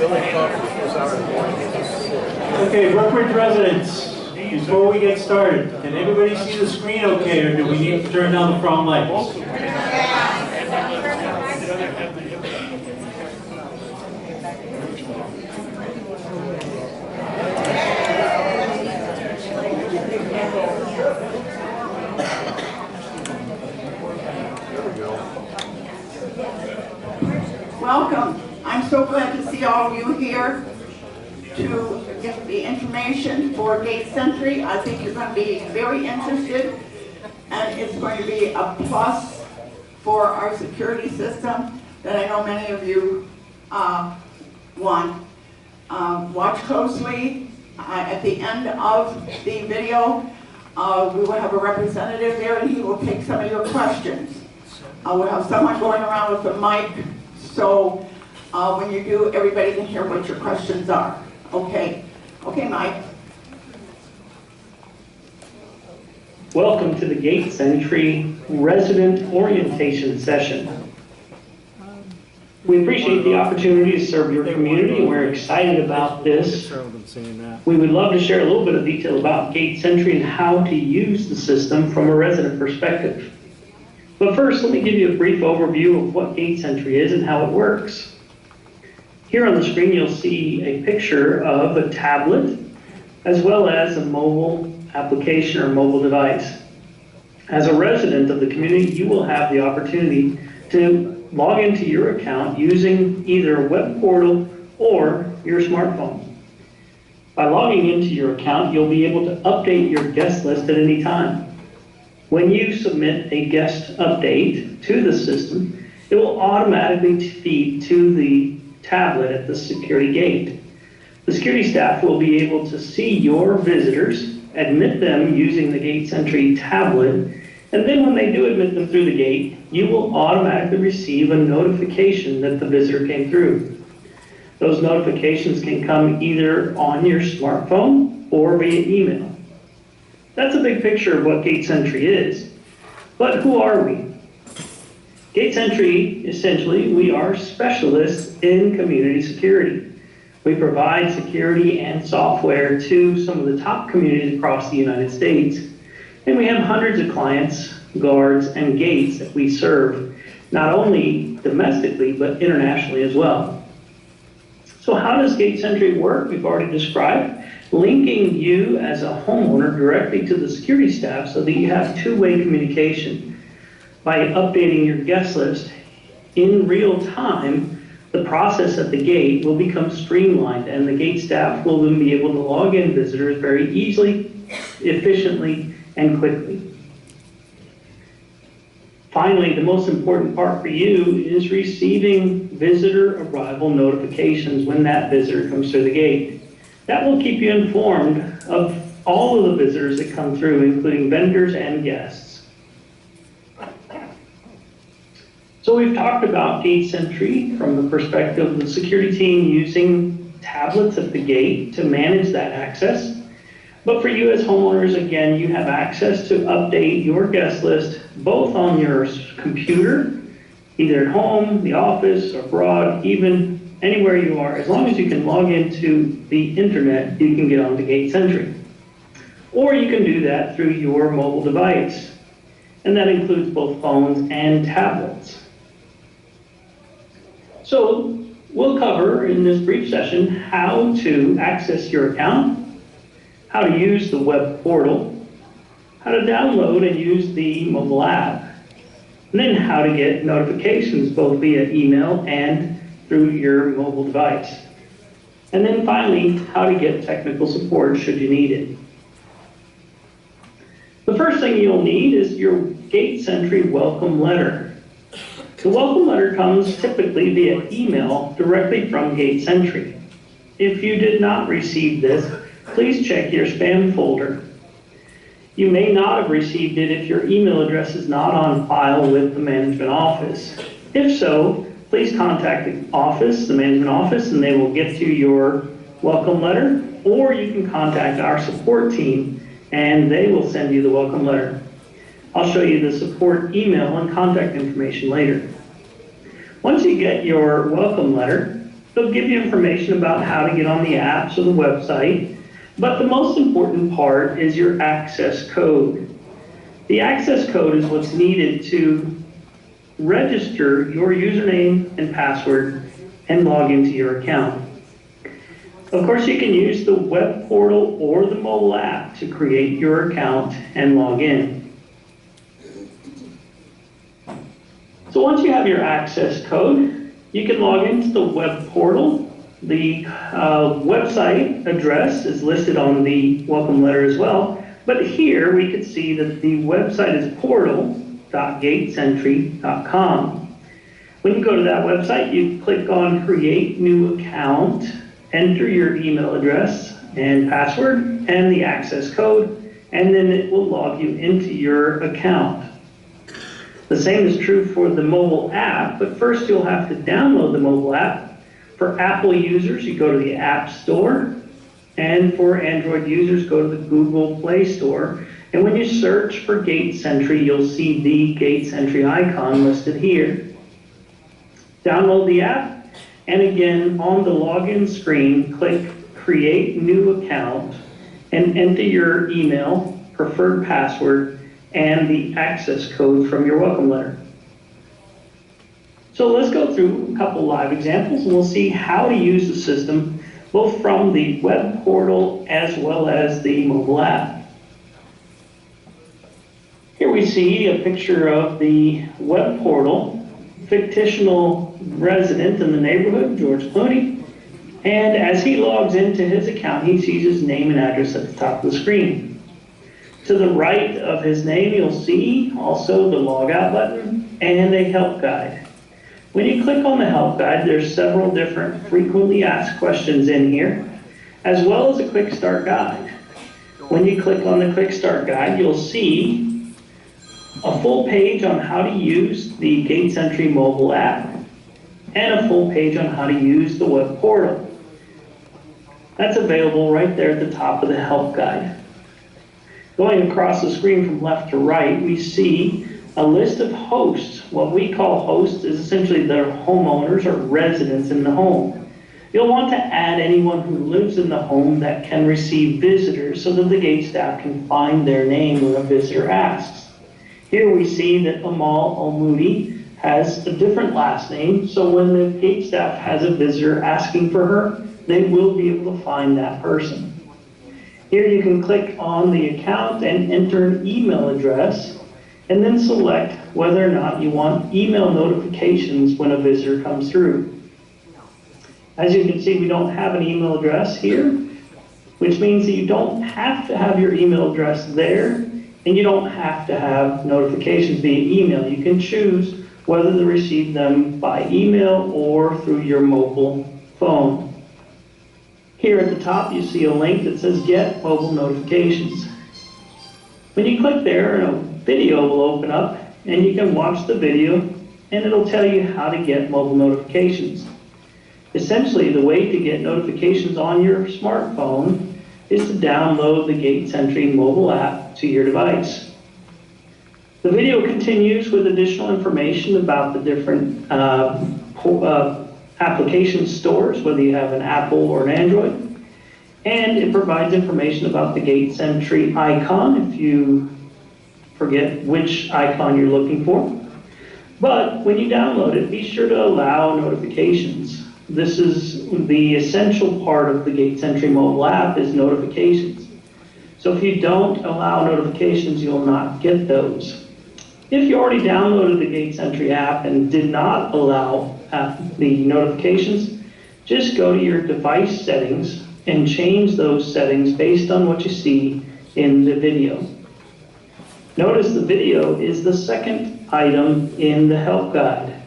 Okay, Brookridge residents, before we get started, can everybody see the screen okay, or do we need to turn down the front lights? Welcome. I'm so glad to see all of you here to get the information for Gate Sentry. I think you're going to be very interested, and it's going to be a plus for our security system that I know many of you want. Watch closely. At the end of the video, we will have a representative there, and he will take some of your questions. We'll have someone going around with a mic, so when you do, everybody can hear what your questions are. Okay? Okay, Mike. Welcome to the Gate Sentry Resident Orientation Session. We appreciate the opportunity to serve your community, and we're excited about this. We would love to share a little bit of detail about Gate Sentry and how to use the system from a resident perspective. But first, let me give you a brief overview of what Gate Sentry is and how it works. Here on the screen, you'll see a picture of a tablet as well as a mobile application or mobile device. As a resident of the community, you will have the opportunity to log into your account using either a web portal or your smartphone. By logging into your account, you'll be able to update your guest list at any time. When you submit a guest update to the system, it will automatically feed to the tablet at the security gate. The security staff will be able to see your visitors, admit them using the Gate Sentry tablet, and then when they do admit them through the gate, you will automatically receive a notification that the visitor came through. Those notifications can come either on your smartphone or via email. That's a big picture of what Gate Sentry is. But who are we? Gate Sentry, essentially, we are specialists in community security. We provide security and software to some of the top communities across the United States. And we have hundreds of clients, guards, and gates that we serve, not only domestically, but internationally as well. So how does Gate Sentry work? We've already described. Linking you as a homeowner directly to the security staff so that you have two-way communication. By updating your guest list in real time, the process at the gate will become streamlined, and the gate staff will then be able to log in visitors very easily, efficiently, and quickly. Finally, the most important part for you is receiving visitor arrival notifications when that visitor comes through the gate. That will keep you informed of all of the visitors that come through, including vendors and guests. So we've talked about Gate Sentry from the perspective of the security team using tablets at the gate to manage that access. But for you as homeowners, again, you have access to update your guest list both on your computer, either at home, the office, or abroad, even anywhere you are. As long as you can log into the internet, you can get onto Gate Sentry. Or you can do that through your mobile device. And that includes both phones and tablets. So we'll cover in this brief session how to access your account, how to use the web portal, how to download and use the mobile app, and then how to get notifications both via email and through your mobile device. And then finally, how to get technical support should you need it. The first thing you'll need is your Gate Sentry welcome letter. The welcome letter comes typically via email directly from Gate Sentry. If you did not receive this, please check your spam folder. You may not have received it if your email address is not on file with the management office. If so, please contact the office, the management office, and they will get you your welcome letter, or you can contact our support team and they will send you the welcome letter. I'll show you the support email and contact information later. Once you get your welcome letter, They'll give you information about how to get on the apps or the website, but the most important part is your access code. The access code is what's needed to register your username and password and log into your account. Of course, you can use the web portal or the mobile app to create your account and log in. So once you have your access code, you can log into the web portal. The website address is listed on the welcome letter as well, but here we can see that the website is portal.gatesentry.com. When you go to that website, you click on Create New Account, enter your email address and password and the access code, and then it will log you into your account. The same is true for the mobile app, but first you'll have to download the mobile app. For Apple users, you go to the App Store, and for Android users, go to the Google Play Store. And when you search for Gate Sentry, you'll see the Gate Sentry icon listed here. Download the app, and again, on the login screen, click Create New Account, and enter your email, preferred password, and the access code from your welcome letter. So let's go through a couple live examples, and we'll see how to use the system, both from the web portal as well as the mobile app. Here we see a picture of the web portal, fictional resident in the neighborhood, George Clooney, and as he logs into his account, he sees his name and address at the top of the screen. To the right of his name, you'll see also the logout button and a help guide. When you click on the help guide, there's several different frequently asked questions in here, as well as a quick start guide. When you click on the quick start guide, you'll see a full page on how to use the Gate Sentry mobile app and a full page on how to use the web portal. That's available right there at the top of the help guide. Going across the screen from left to right, we see a list of hosts. What we call hosts is essentially their homeowners or residents in the home. You'll want to add anyone who lives in the home that can receive visitors so that the gate staff can find their name when a visitor asks. Here we see that Amal Al-Moody has a different last name, so when the gate staff has a visitor asking for her, they will be able to find that person. Here you can click on the account and enter an email address, and then select whether or not you want email notifications when a visitor comes through. As you can see, we don't have an email address here, which means that you don't have to have your email address there, and you don't have to have notifications via email. You can choose whether to receive them by email or through your mobile phone. Here at the top, you see a link that says Get Mobile Notifications. When you click there, a video will open up, and you can watch the video, and it'll tell you how to get mobile notifications. Essentially, the way to get notifications on your smartphone is to download the Gate Sentry mobile app to your device. The video continues with additional information about the different application stores, whether you have an Apple or an Android, and it provides information about the Gate Sentry icon if you forget which icon you're looking for. But when you download it, be sure to allow notifications. This is the essential part of the Gate Sentry mobile app, is notifications. So if you don't allow notifications, you'll not get those. If you already downloaded the Gate Sentry app and did not allow the notifications, just go to your device settings and change those settings based on what you see in the video. Notice the video is the second item in the help guide.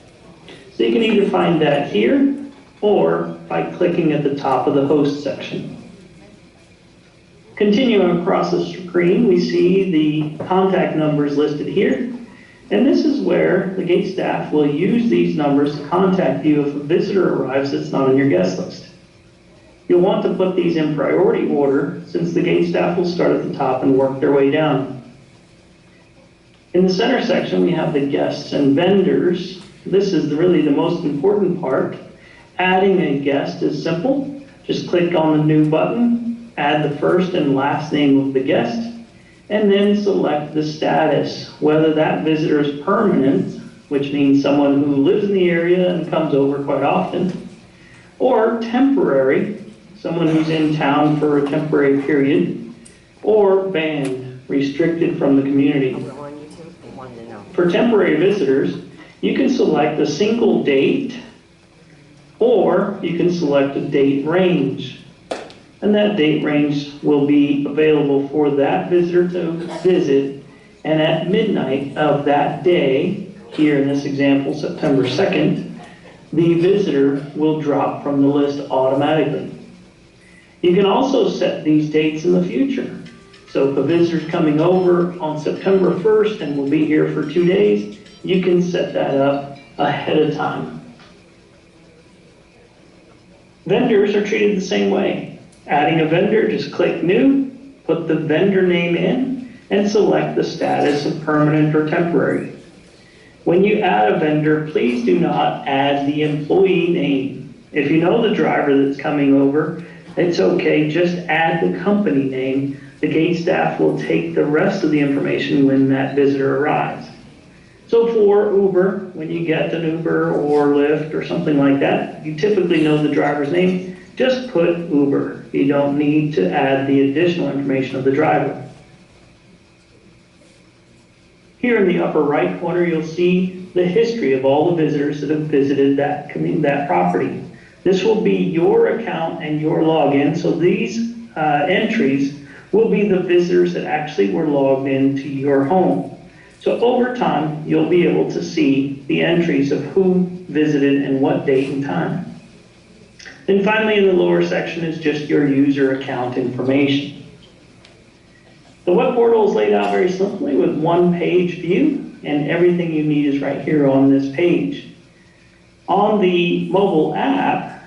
So you can either find that here or by clicking at the top of the host section. Continuing across the screen, we see the contact numbers listed here. And this is where the gate staff will use these numbers to contact you if a visitor arrives that's not on your guest list. You'll want to put these in priority order, since the gate staff will start at the top and work their way down. In the center section, we have the guests and vendors. This is really the most important part, Adding a guest is simple. Just click on the new button, add the first and last name of the guest, and then select the status, whether that visitor is permanent, which means someone who lives in the area and comes over quite often, or temporary, someone who's in town for a temporary period, or banned, restricted from the community. For temporary visitors, you can select a single date, or you can select a date range. And that date range will be available for that visitor to visit, and at midnight of that day, here in this example, September 2nd, the visitor will drop from the list automatically. You can also set these dates in the future. So if a visitor's coming over on September 1st and will be here for 2 days, you can set that up ahead of time. Vendors are treated the same way. Adding a vendor, just click New, put the vendor name in, and select the status of permanent or temporary. When you add a vendor, please do not add the employee name. If you know the driver that's coming over, it's okay, just add the company name. The gate staff will take the rest of the information when that visitor arrives. So for Uber, when you get an Uber or Lyft or something like that, you typically know the driver's name. Just put Uber. You don't need to add the additional information of the driver. Here in the upper right corner, you'll see the history of all the visitors that have visited that property. This will be your account and your login, so these entries will be the visitors that actually were logged into your home. So over time, you'll be able to see the entries of who visited and what date and time. Then finally, in the lower section is just your user account information. The web portal is laid out very simply with one-page view, and everything you need is right here on this page. On the mobile app,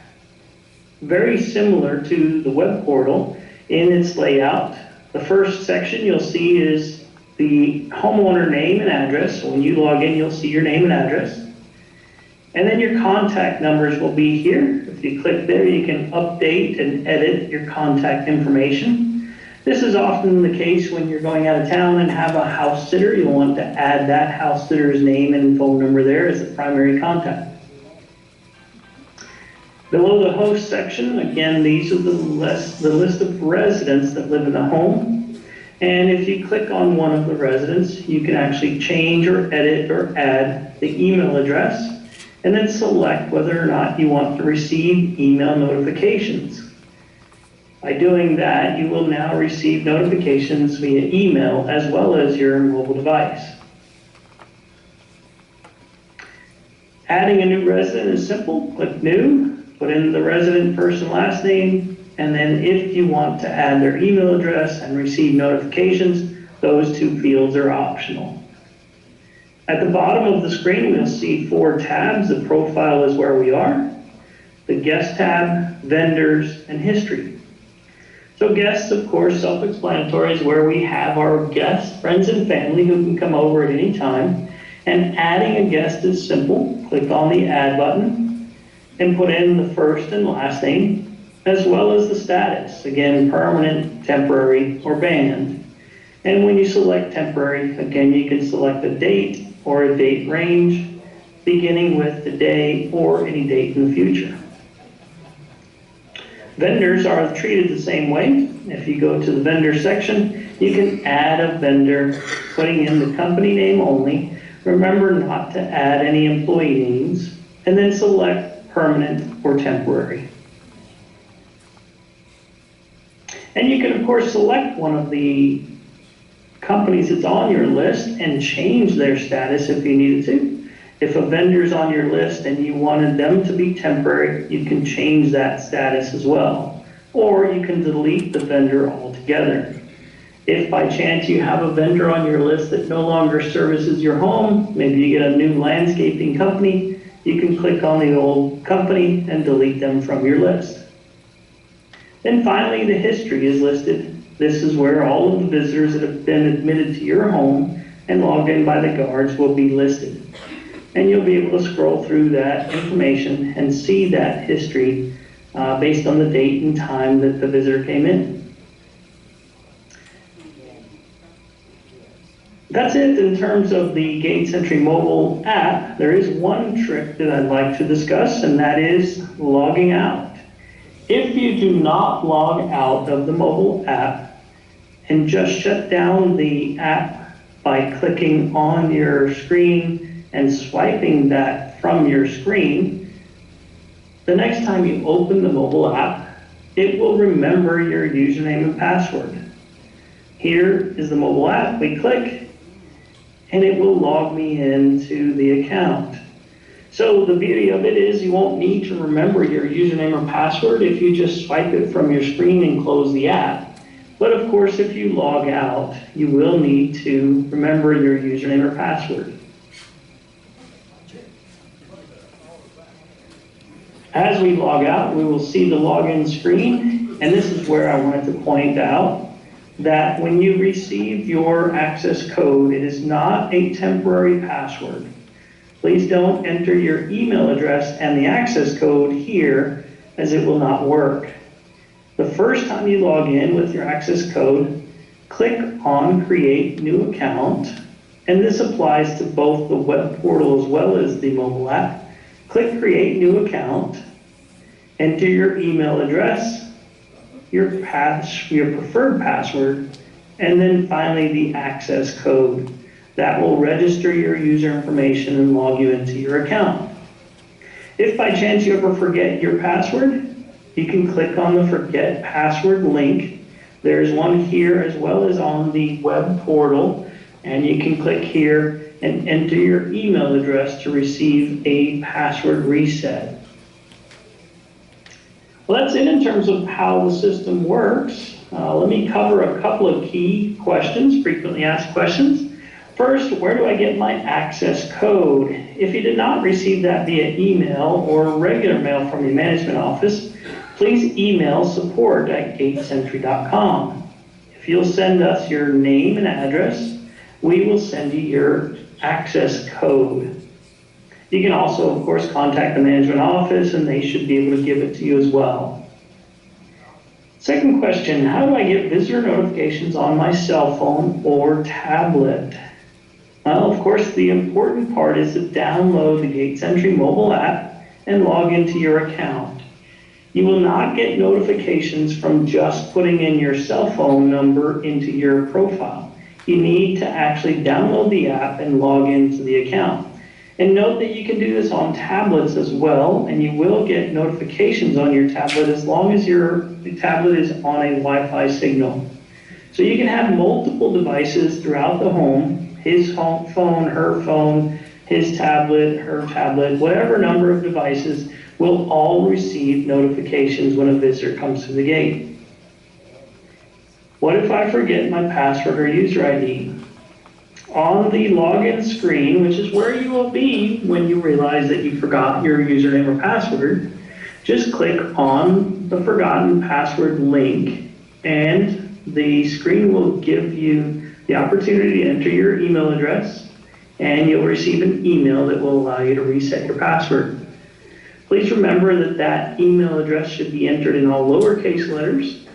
very similar to the web portal in its layout, the first section you'll see is the homeowner name and address. So when you log in, you'll see your name and address. And then your contact numbers will be here. If you click there, you can update and edit your contact information. This is often the case when you're going out of town and have a house sitter. You'll want to add that house sitter's name and phone number there as the primary contact. Below the host section, again, these are the list of residents that live in the home. And if you click on one of the residents, you can actually change or edit or add the email address, and then select whether or not you want to receive email notifications. By doing that, you will now receive notifications via email as well as your mobile device. Adding a new resident is simple. Click New, put in the resident first and last name, and then if you want to add their email address and receive notifications, those two fields are optional. At the bottom of the screen, we'll see 4 tabs. The profile is where we are. The guest tab, vendors, and history. So guests, of course, self-explanatory, is where we have our guests, friends and family who can come over at any time. And adding a guest is simple. Click on the add button and put in the first and last name, as well as the status. Again, permanent, temporary, or banned. And when you select temporary, again, you can select a date or a date range, beginning with the day or any date in the future. Vendors are treated the same way. If you go to the vendor section, you can add a vendor, putting in the company name only. Remember not to add any employee names, and then select permanent or temporary. And you can, of course, select one of the companies that's on your list and change their status if you needed to. If a vendor's on your list and you wanted them to be temporary, you can change that status as well. Or you can delete the vendor altogether. If by chance you have a vendor on your list that no longer services your home, maybe you get a new landscaping company, you can click on the old company and delete them from your list. Then finally, the history is listed. This is where all of the visitors that have been admitted to your home and logged in by the guards will be listed. and you'll be able to scroll through that information and see that history based on the date and time that the visitor came in. That's it in terms of the Gate Sentry mobile app. There is one trick that I'd like to discuss, and that is logging out. If you do not log out of the mobile app and just shut down the app by clicking on your screen and swiping that from your screen, the next time you open the mobile app, it will remember your username and password. Here is the mobile app. We click, and it will log me into the account. So the beauty of it is you won't need to remember your username or password if you just swipe it from your screen and close the app. But of course, if you log out, you will need to remember your username or password. As we log out, we will see the login screen, and this is where I wanted to point out that when you receive your access code, it is not a temporary password. Please don't enter your email address and the access code here, as it will not work. The first time you log in with your access code, click on Create New Account, and this applies to both the web portal as well as the mobile app. Click Create New Account, enter your email address, your preferred password, and then finally the access code. That will register your user information and log you into your account. If by chance you ever forget your password, you can click on the Forget Password link. There's one here as well as on the web portal, and you can click here and enter your email address to receive a password reset. Well, that's it in terms of how the system works. Let me cover a couple of key questions, frequently asked questions. First, where do I get my access code? If you did not receive that via email or regular mail from your management office, please email support@gatesentry.com. If you'll send us your name and address, we will send you your access code. You can also, of course, contact the management office, and they should be able to give it to you as well. Second question, how do I get visitor notifications on my cell phone or tablet? Well, of course, the important part is to download the Gate Sentry mobile app and log into your account. You will not get notifications from just putting in your cell phone number into your profile. You need to actually download the app and log into the account. And note that you can do this on tablets as well, and you will get notifications on your tablet as long as your tablet is on a Wi-Fi signal. So you can have multiple devices throughout the home, his phone, her phone, his tablet, her tablet, whatever number of devices will all receive notifications when a visitor comes to the gate. What if I forget my password or user ID? On the login screen, which is where you will be when you realize that you forgot your username or password, just click on the forgotten password link, and the screen will give you the opportunity to enter your email address, and you'll receive an email that will allow you to reset your password. Please remember that that email address should be entered in all lowercase letters,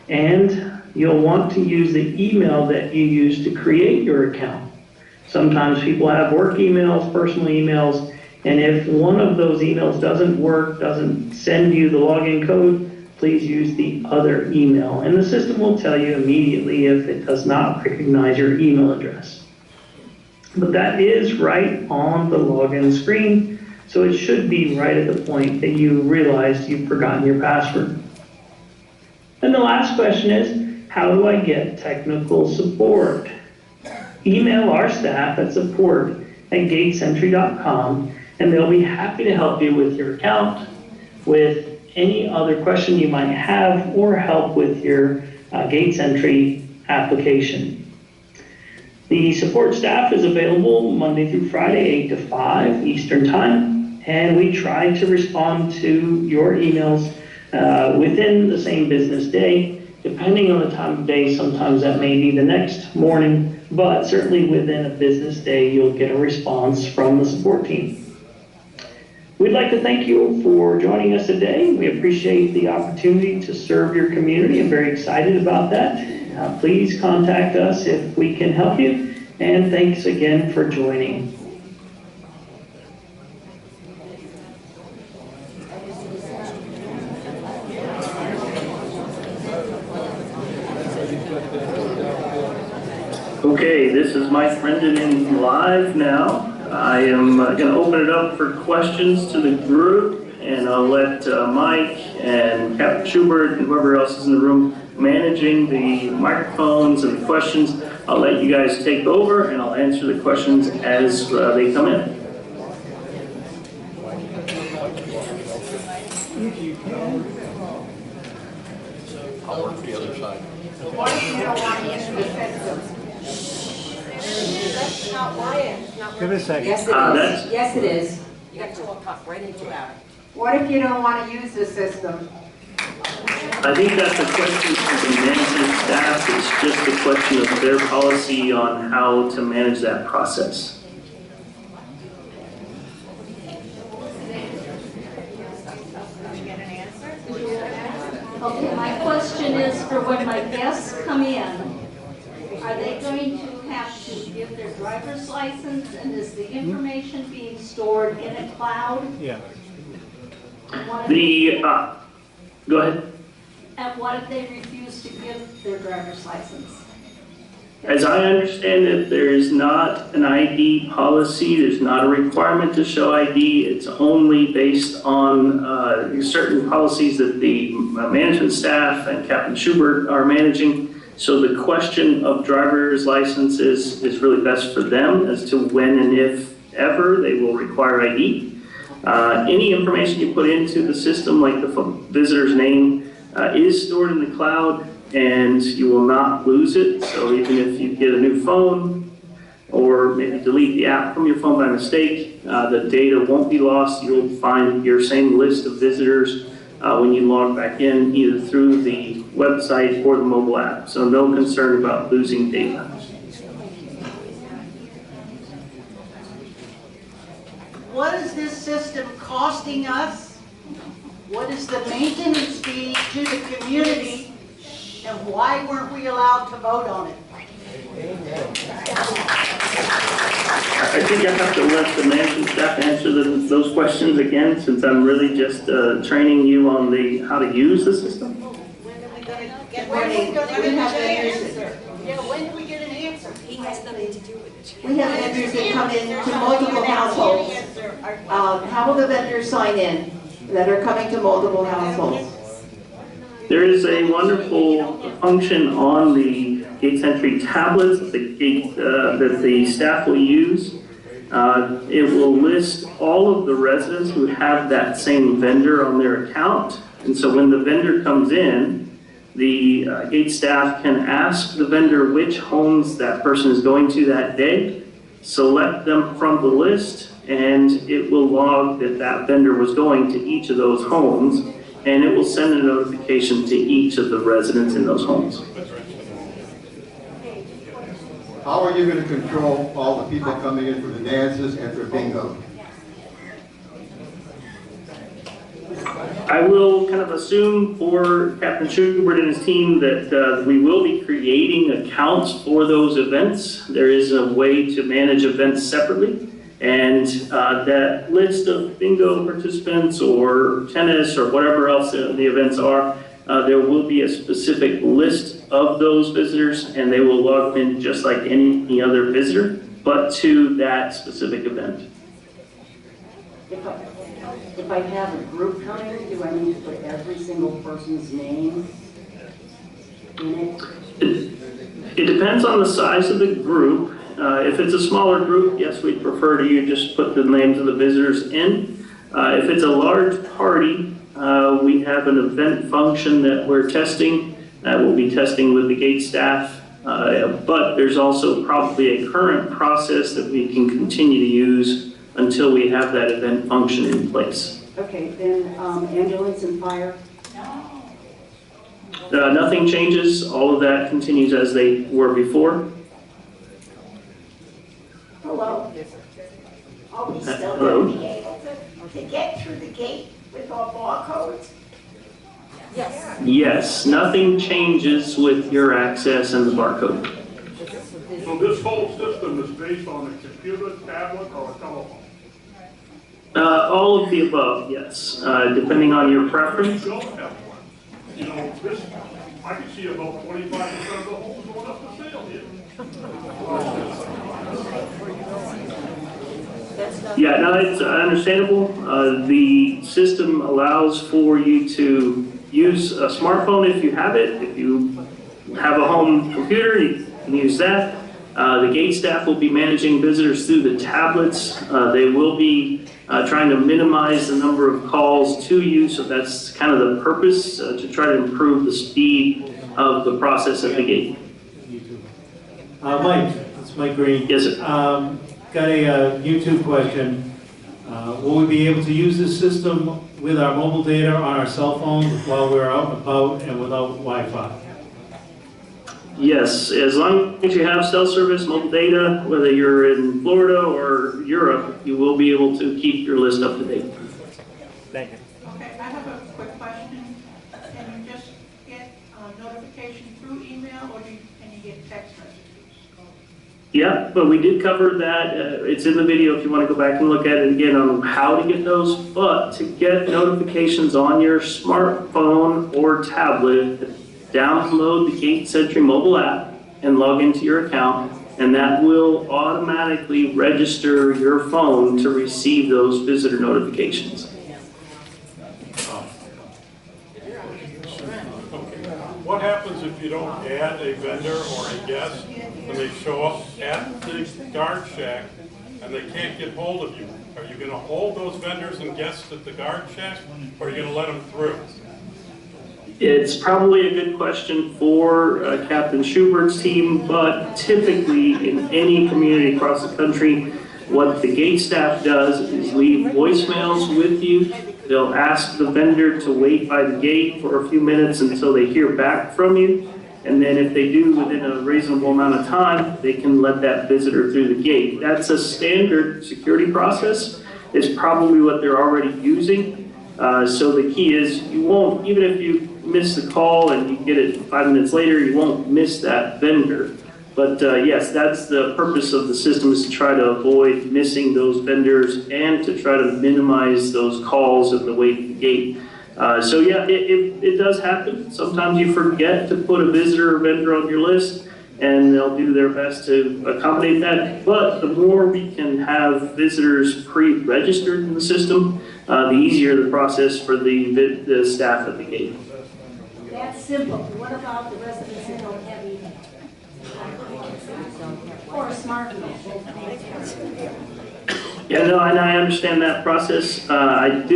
and you'll want to use the email that you used to create your account. Sometimes people have work emails, personal emails, and if one of those emails doesn't work, doesn't send you the login code, please use the other email. And the system will tell you immediately if it does not recognize your email address. But that is right on the login screen, so it should be right at the point that you realized you've forgotten your password. And the last question is, how do I get technical support? Email our staff at support@gatesentry.com, and they'll be happy to help you with your account, with any other question you might have, or help with your Gate Sentry application. The support staff is available Monday through Friday, 8 to 5 Eastern Time, and we try to respond to your emails within the same business day. Depending on the time of day, sometimes that may be the next morning but certainly within a business day, you'll get a response from the support team. We'd like to thank you for joining us today. We appreciate the opportunity to serve your community. I'm very excited about that. Please contact us if we can help you, and thanks again for joining. Okay, this is Mike Brendan in live now. I am going to open it up for questions to the group, and I'll let Mike and Captain Schubert and whoever else is in the room managing the microphones and the questions. I'll let you guys take over, and I'll answer the questions as they come in. I'll work the other side. What if you don't want to use the system? That's not why it's not. Give it a second. Yes, it is. Yes, it is. You got to talk right into it. What if you don't want to use the system? I think that's a question for the management staff. It's just a question of their policy on how to manage that process. Okay, my question is for when my guests come in, are they going to have to give their driver's license, and is the information being stored in a cloud? Yeah. Go ahead. And what if they refuse to give their driver's license? As I understand it, there is not an ID policy. There's not a requirement to show ID. It's only based on certain policies that the management staff and Captain Schubert are managing. So the question of driver's license is really best for them as to when and if ever they will require ID. Any information you put into the system, like the visitor's name, is stored in the cloud, and you will not lose it. So even if you get a new phone or maybe delete the app from your phone by mistake, the data won't be lost. You'll find your same list of visitors when you log back in, either through the website or the mobile app. So no concern about losing data. What is this system costing us? What is the maintenance fee to the community? And why weren't we allowed to vote on it? I think I have to let the management staff answer those questions again, since I'm really just training you on how to use the system. When are we going to get an answer? Yeah, when do we get an answer? He has nothing to do with it. We have vendors that come in to multiple households. How will the vendors sign in that are coming to multiple households? There is a wonderful function on the Gate Sentry tablets that the staff will use. It will list all of the residents who have that same vendor on their account. And so when the vendor comes in, the Gate staff can ask the vendor which homes that person is going to that day, select them from the list, and it will log that that vendor was going to each of those homes, and it will send a notification to each of the residents in those homes. How are you going to control all the people coming in for the dances and for bingo? I will kind of assume for Captain Schubert and his team that we will be creating accounts for those events. There is a way to manage events separately, and that list of bingo participants or tennis or whatever else the events are, there will be a specific list of those visitors, and they will log in just like any other visitor, but to that specific event. If I have a group coming, do I need to put every single person's name in it? It depends on the size of the group. If it's a smaller group, yes, we'd prefer to you just put the names of the visitors in. If it's a large party, we have an event function that we're testing. We'll be testing with the Gate staff, but there's also probably a current process that we can continue to use until we have that event function in place. Okay, then ambulance and fire? Nothing changes. All of that continues as they were before. Hello? Are we still Hello? going to be able to get through the gate with our barcodes? Yes. Yes, nothing changes with your access and the barcode. So this whole system is based on a computer, tablet, or a telephone? All of the above, yes, depending on your preference. You don't have one. You know, this, I can see about 25% of the homes going up for sale here. That's not. Yeah, no, it's understandable. The system allows for you to use a smartphone if you have it. If you have a home computer, you can use that. The gate staff will be managing visitors through the tablets. They will be trying to minimize the number of calls to you, so that's kind of the purpose, to try to improve the speed of the process at the gate. Mike, it's Mike Green. Yes, sir. Got a YouTube question. Will we be able to use this system with our mobile data on our cell phones while we're out and about and without Wi-Fi? Yes, as long as you have cell service, mobile data, whether you're in Florida or Europe, you will be able to keep your list up to date. Thank you. Okay, I have a quick question. Can you just get notification through email, or can you get text messages? Yeah, but we did cover that. It's in the video if you want to go back and look at it again on how to get those. But to get notifications on your smartphone or tablet, download the Gate Sentry mobile app and log into your account, and that will automatically register your phone to receive those visitor notifications. What happens if you don't add a vendor or a guest when they show up at the guard shack and they can't get hold of you? Are you going to hold those vendors and guests at the guard shack, or are you going to let them through? It's probably a good question for Captain Schubert's team, but typically in any community across the country, what the gate staff does is leave voicemails with you. They'll ask the vendor to wait by the gate for a few minutes until they hear back from you. And then if they do within a reasonable amount of time, they can let that visitor through the gate. That's a standard security process. It's probably what they're already using. So the key is you won't, even if you miss the call and you get it 5 minutes later, you won't miss that vendor. But yes, that's the purpose of the system, is to try to avoid missing those vendors and to try to minimize those calls at the wait at the gate. So yeah, it does happen. Sometimes you forget to put a visitor or vendor on your list, and they'll do their best to accommodate that. But the more we can have visitors pre-registered in the system, the easier the process for the staff at the gate. That's simple. What about the residents that don't have email? Or a smartphone? Yeah, no, and I understand that process. I'm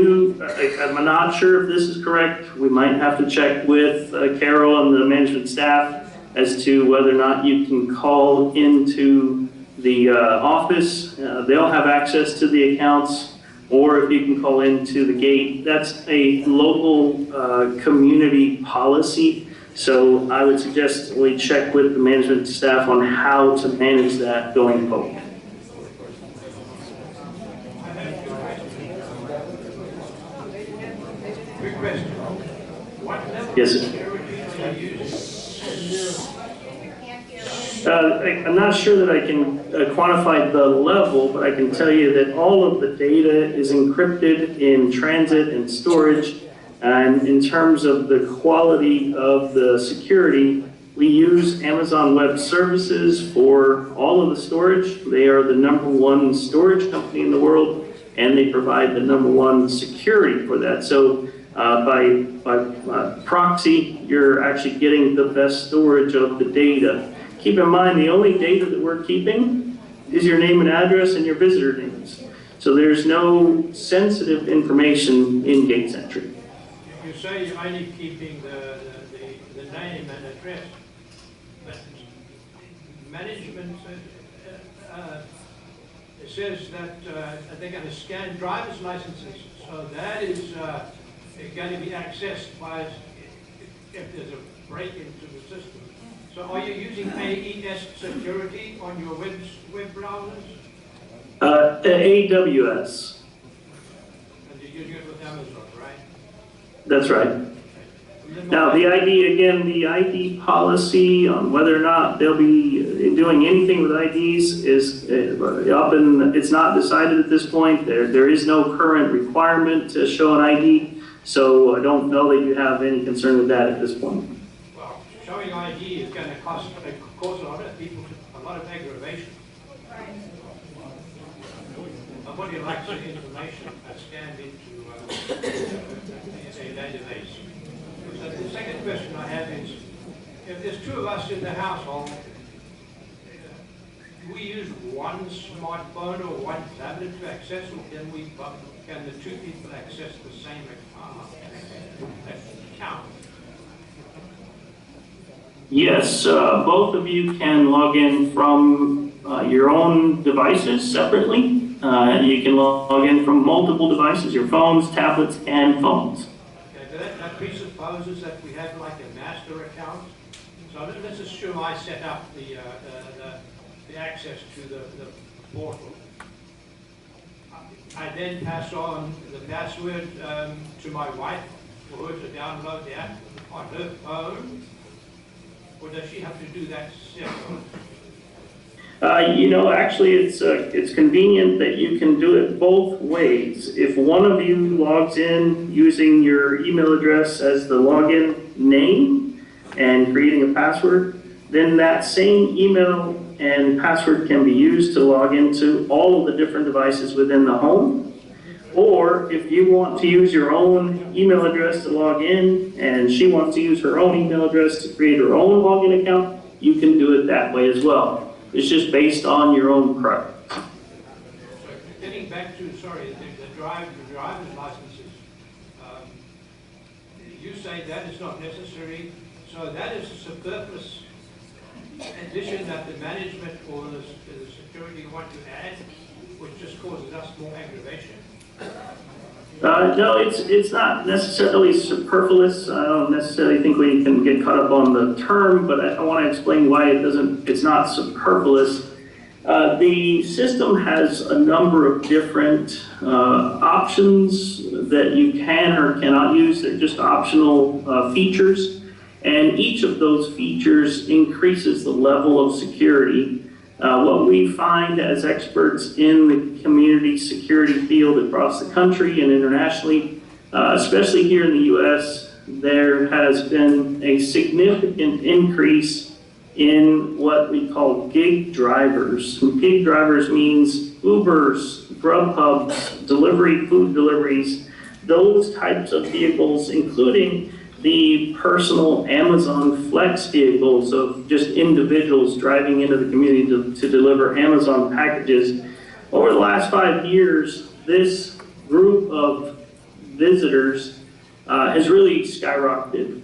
not sure if this is correct. We might have to check with Carol and the management staff as to whether or not you can call into the office. They'll have access to the accounts, or if you can call into the gate. That's a local community policy. So I would suggest we check with the management staff on how to manage that going forward. Quick question. Yes, sir. I'm not sure that I can quantify the level, but I can tell you that all of the data is encrypted in transit and storage. And in terms of the quality of the security, we use Amazon Web Services for all of the storage. They are the #1 storage company in the world, and they provide the #1 security for that. So by proxy, you're actually getting the best storage of the data. Keep in mind, the only data that we're keeping is your name and address and your visitor names. So there's no sensitive information in Gate Sentry. You say you're only keeping the name and address, but management says that they're going to scan driver's licenses, so that is going to be accessed by if there's a break into the system. So are you using AES security on your web browsers? AWS. And you're using it with Amazon, right? That's right. Now, the ID, again, the ID policy on whether or not they'll be doing anything with IDs is up and it's not decided at this point. There is no current requirement to show an ID, so I don't know that you have any concern with that at this point. Well, showing ID is going to cause a lot of people a lot of aggravation. Nobody likes the information that's scanned into a database. So the second question I have is, if there's two of us in the household, do we use one smartphone or one tablet to access, or can the two people access the same account? Yes, both of you can log in from your own devices separately. You can log in from multiple devices, your phones, tablets, and phones. Okay, that presupposes that we have like a master account. So let's assume I set up the access to the portal. I then pass on the password to my wife for her to download the app on her phone, or does she have to do that separately? Actually, it's convenient that you can do it both ways. If one of you logs in using your email address as the login name and creating a password, then that same email and password can be used to log into all of the different devices within the home. Or if you want to use your own email address to log in and she wants to use her own email address to create her own login account, you can do it that way as well. It's just based on your own preference. So getting back to, the driver's licenses, you say that is not necessary, so that is a superfluous addition that the management or the security want to add, which just causes us more aggravation. No, it's not necessarily superfluous. I don't necessarily think we can get caught up on the term, but I want to explain why it's not superfluous. The system has a number of different options that you can or cannot use. They're just optional features, and each of those features increases the level of security. What we find as experts in the community security field across the country and internationally, especially here in the U.S., there has been a significant increase in what we call gig drivers. Gig drivers means Ubers, Grubhubs, food deliveries, those types of vehicles, including the personal Amazon Flex vehicles of just individuals driving into the community to deliver Amazon packages. Over the last 5 years, this group of visitors has really skyrocketed.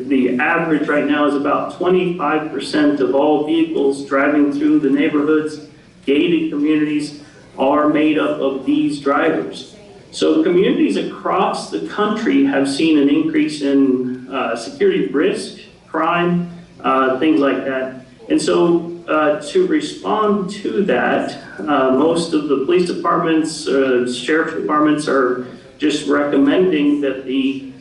The average right now is about 25% of all vehicles driving through the neighborhoods, gated communities, are made up of these drivers. So communities across the country have seen an increase in security risk, crime, things like that. And so to respond to that, most of the police departments, sheriff departments are just recommending that the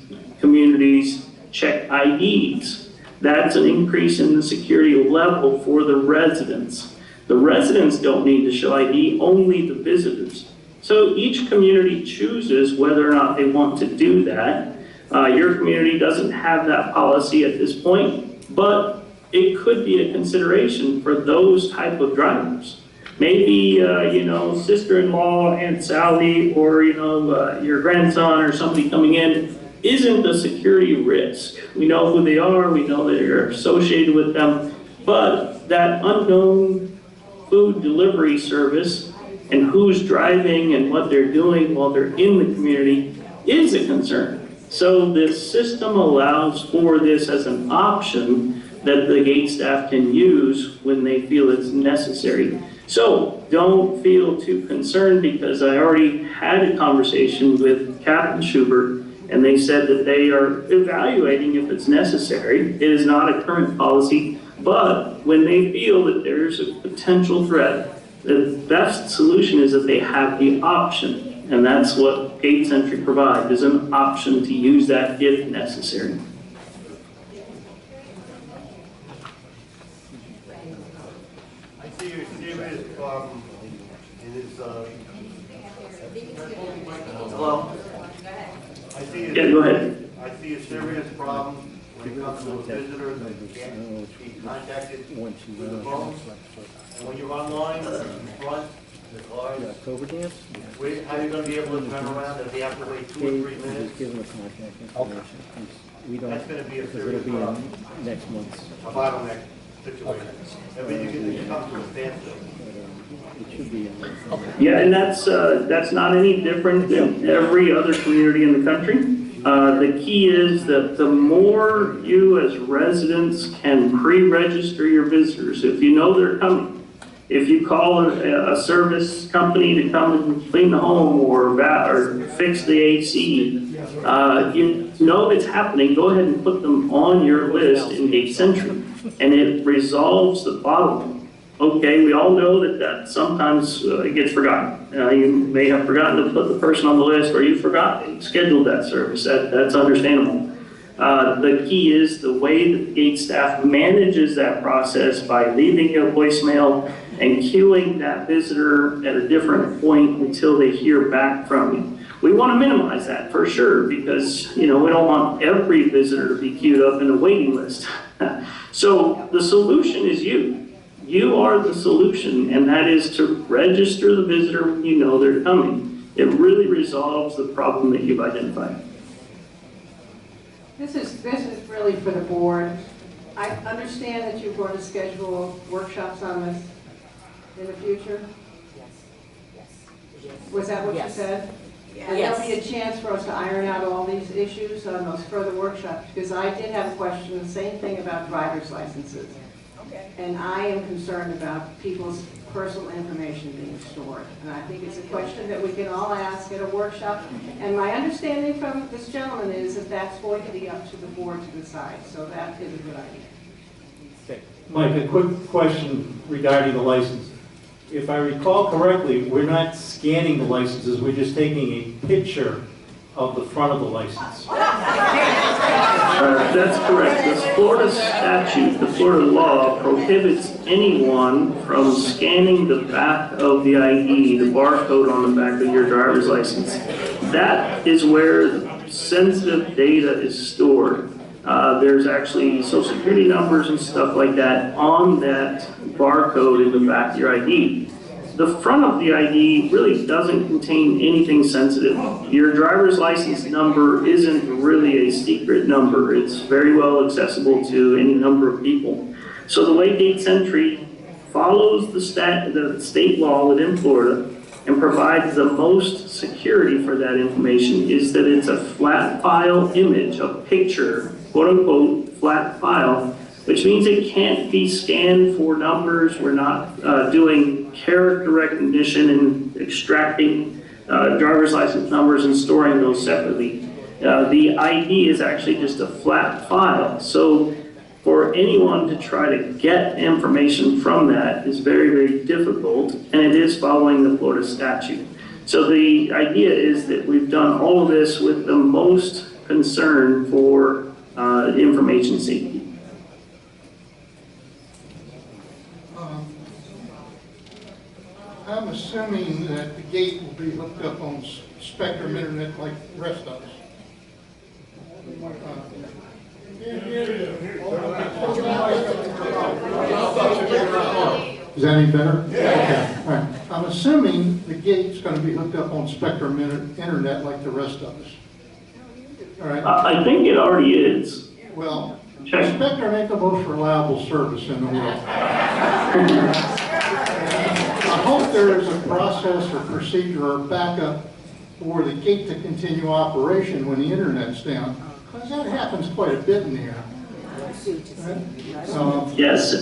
communities check IDs. That's an increase in the security level for the residents. The residents don't need to show ID, only the visitors. So each community chooses whether or not they want to do that. Your community doesn't have that policy at this point, but it could be a consideration for those type of drivers. Maybe, sister-in-law, Aunt Sally, or, your grandson or somebody coming in isn't a security risk. We know who they are, we know that you're associated with them, but that unknown food delivery service and who's driving and what they're doing while they're in the community is a concern. So this system allows for this as an option that the gate staff can use when they feel it's necessary. So don't feel too concerned, because I already had a conversation with Captain Schubert, and they said that they are evaluating if it's necessary. It is not a current policy, but when they feel that there's a potential threat, The best solution is that they have the option, and that's what Gate Sentry provides, is an option to use that if necessary. I see a serious problem in this, hello? Yeah, go ahead. I see a serious problem when it comes to visitors that can't be contacted through the phone. And when you're online, in front, the cars, how are you gonna be able to turn around if they have to wait 2 or 3 minutes? That's gonna be a serious problem. Next month's. A bottleneck situation. Everything comes to a standstill. Yeah, and that's not any different than every other community in the country. The key is that the more you as residents can pre-register your visitors, if you know they're coming, if you call a service company to come and clean the home or fix the AC, you know it's happening, go ahead and put them on your list in Gate Sentry, and it resolves the bottleneck. Okay, we all know that sometimes it gets forgotten. You may have forgotten to put the person on the list, or you forgot and scheduled that service. That's understandable. The key is the way that the gate staff manages that process by leaving a voicemail and queuing that visitor at a different point until they hear back from you. We want to minimize that for sure, because we don't want every visitor to be queued up in a waiting list. So the solution is you. You are the solution, and that is to register the visitor when you know they're coming. It really resolves the problem that you've identified. This is really for the board. I understand that you're going to schedule workshops on this in the future? Was that what you said? And there'll be a chance for us to iron out all these issues on those further workshops, because I did have a question, the same thing about driver's licenses. And I am concerned about people's personal information being stored. And I think it's a question that we can all ask at a workshop. And my understanding from this gentleman is that that's going to be up to the board to decide. So that is a good idea. Okay. Mike, a quick question regarding the license. If I recall correctly, we're not scanning the licenses, we're just taking a picture of the front of the license. That's correct. The Florida statute, the Florida law, prohibits anyone from scanning the back of the ID, the barcode on the back of your driver's license. That is where sensitive data is stored. There's actually social security numbers and stuff like that on that barcode in the back of your ID. The front of the ID really doesn't contain anything sensitive. Your driver's license number isn't really a secret number. It's very well accessible to any number of people. So the way Gate Sentry follows the state law within Florida and provides the most security for that information is that it's a flat file image, a picture, quote unquote, flat file, which means it can't be scanned for numbers. We're not doing character recognition and extracting driver's license numbers and storing those separately. The ID is actually just a flat file. So for anyone to try to get information from that is very, very difficult, and it is following the Florida statute. So the idea is that we've done all of this with the most concern for information safety. I'm assuming that the gate will be hooked up on Spectrum Internet like the rest of us. Is that any better? Yeah. Okay. All right. I'm assuming the gate's going to be hooked up on Spectrum Internet like the rest of us. All right. I think it already is. Well, Spectrum ain't the most reliable service in the world. I hope there is a process or procedure or backup for the gate to continue operation when the internet's down, because that happens quite a bit in the air. Right? Yes,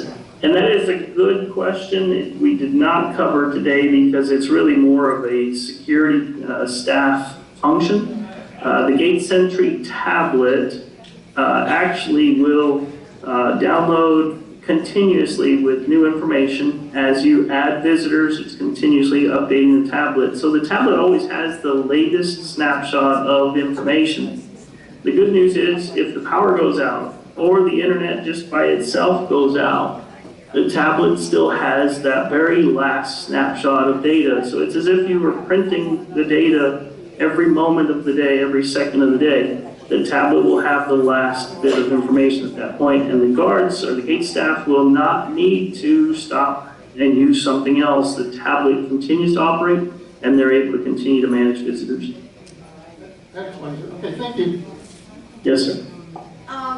and that is a good question. We did not cover today because it's really more of a security staff function. The Gate Sentry tablet actually will download continuously with new information. as you add visitors, it's continuously updating the tablet. So the tablet always has the latest snapshot of information. The good news is if the power goes out or the internet just by itself goes out, the tablet still has that very last snapshot of data. So it's as if you were printing the data every moment of the day, every second of the day. The tablet will have the last bit of information at that point, and the guards or the gate staff will not need to stop and use something else. The tablet continues to operate, and they're able to continue to manage visitors. Excellent. Okay, thank you. Yes, sir.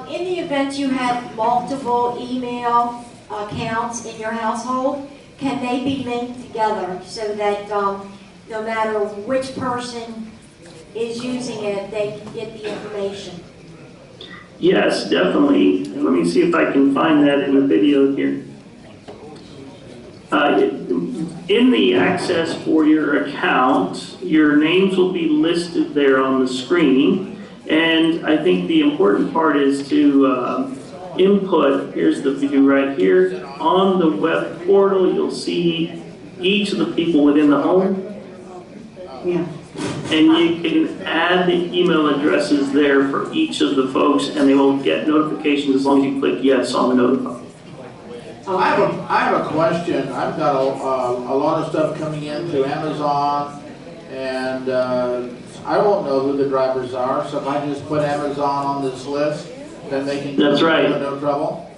In the event you have multiple email accounts in your household, can they be linked together so that no matter which person is using it, they can get the information? Yes, definitely. Let me see if I can find that in the video here. In the access for your account, your names will be listed there on the screen. And I think the important part is to input, here's the view right here. On the web portal, you'll see each of the people within the home. Yeah. And you can add the email addresses there for each of the folks, and they will get notifications as long as you click yes on the notify. I have a question. I've got a lot of stuff coming in through Amazon, and I won't know who the drivers are, so if I just put Amazon on this list, then they can That's right. No trouble?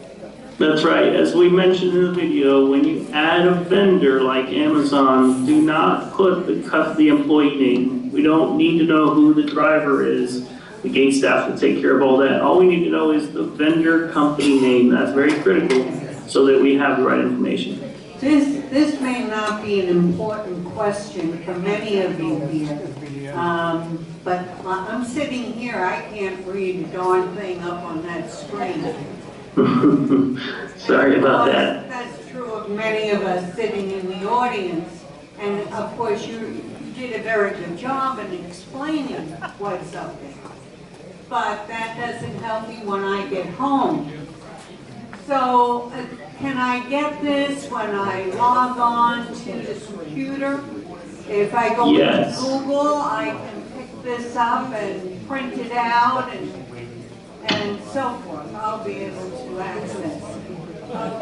That's right. As we mentioned in the video, when you add a vendor like Amazon, do not put the employee name. We don't need to know who the driver is. The gate staff will take care of all that. All we need to know is the vendor company name. That's very critical so that we have the right information. This may not be an important question for many of you here, but I'm sitting here, I can't read a darn thing up on that screen. Sorry about that. That's true of many of us sitting in the audience, and of course you did a very good job in explaining what's up there. But that doesn't help me when I get home. So can I get this when I log on to the computer? If I go to Google, I can pick this up and print it out and so forth. I'll be able to access.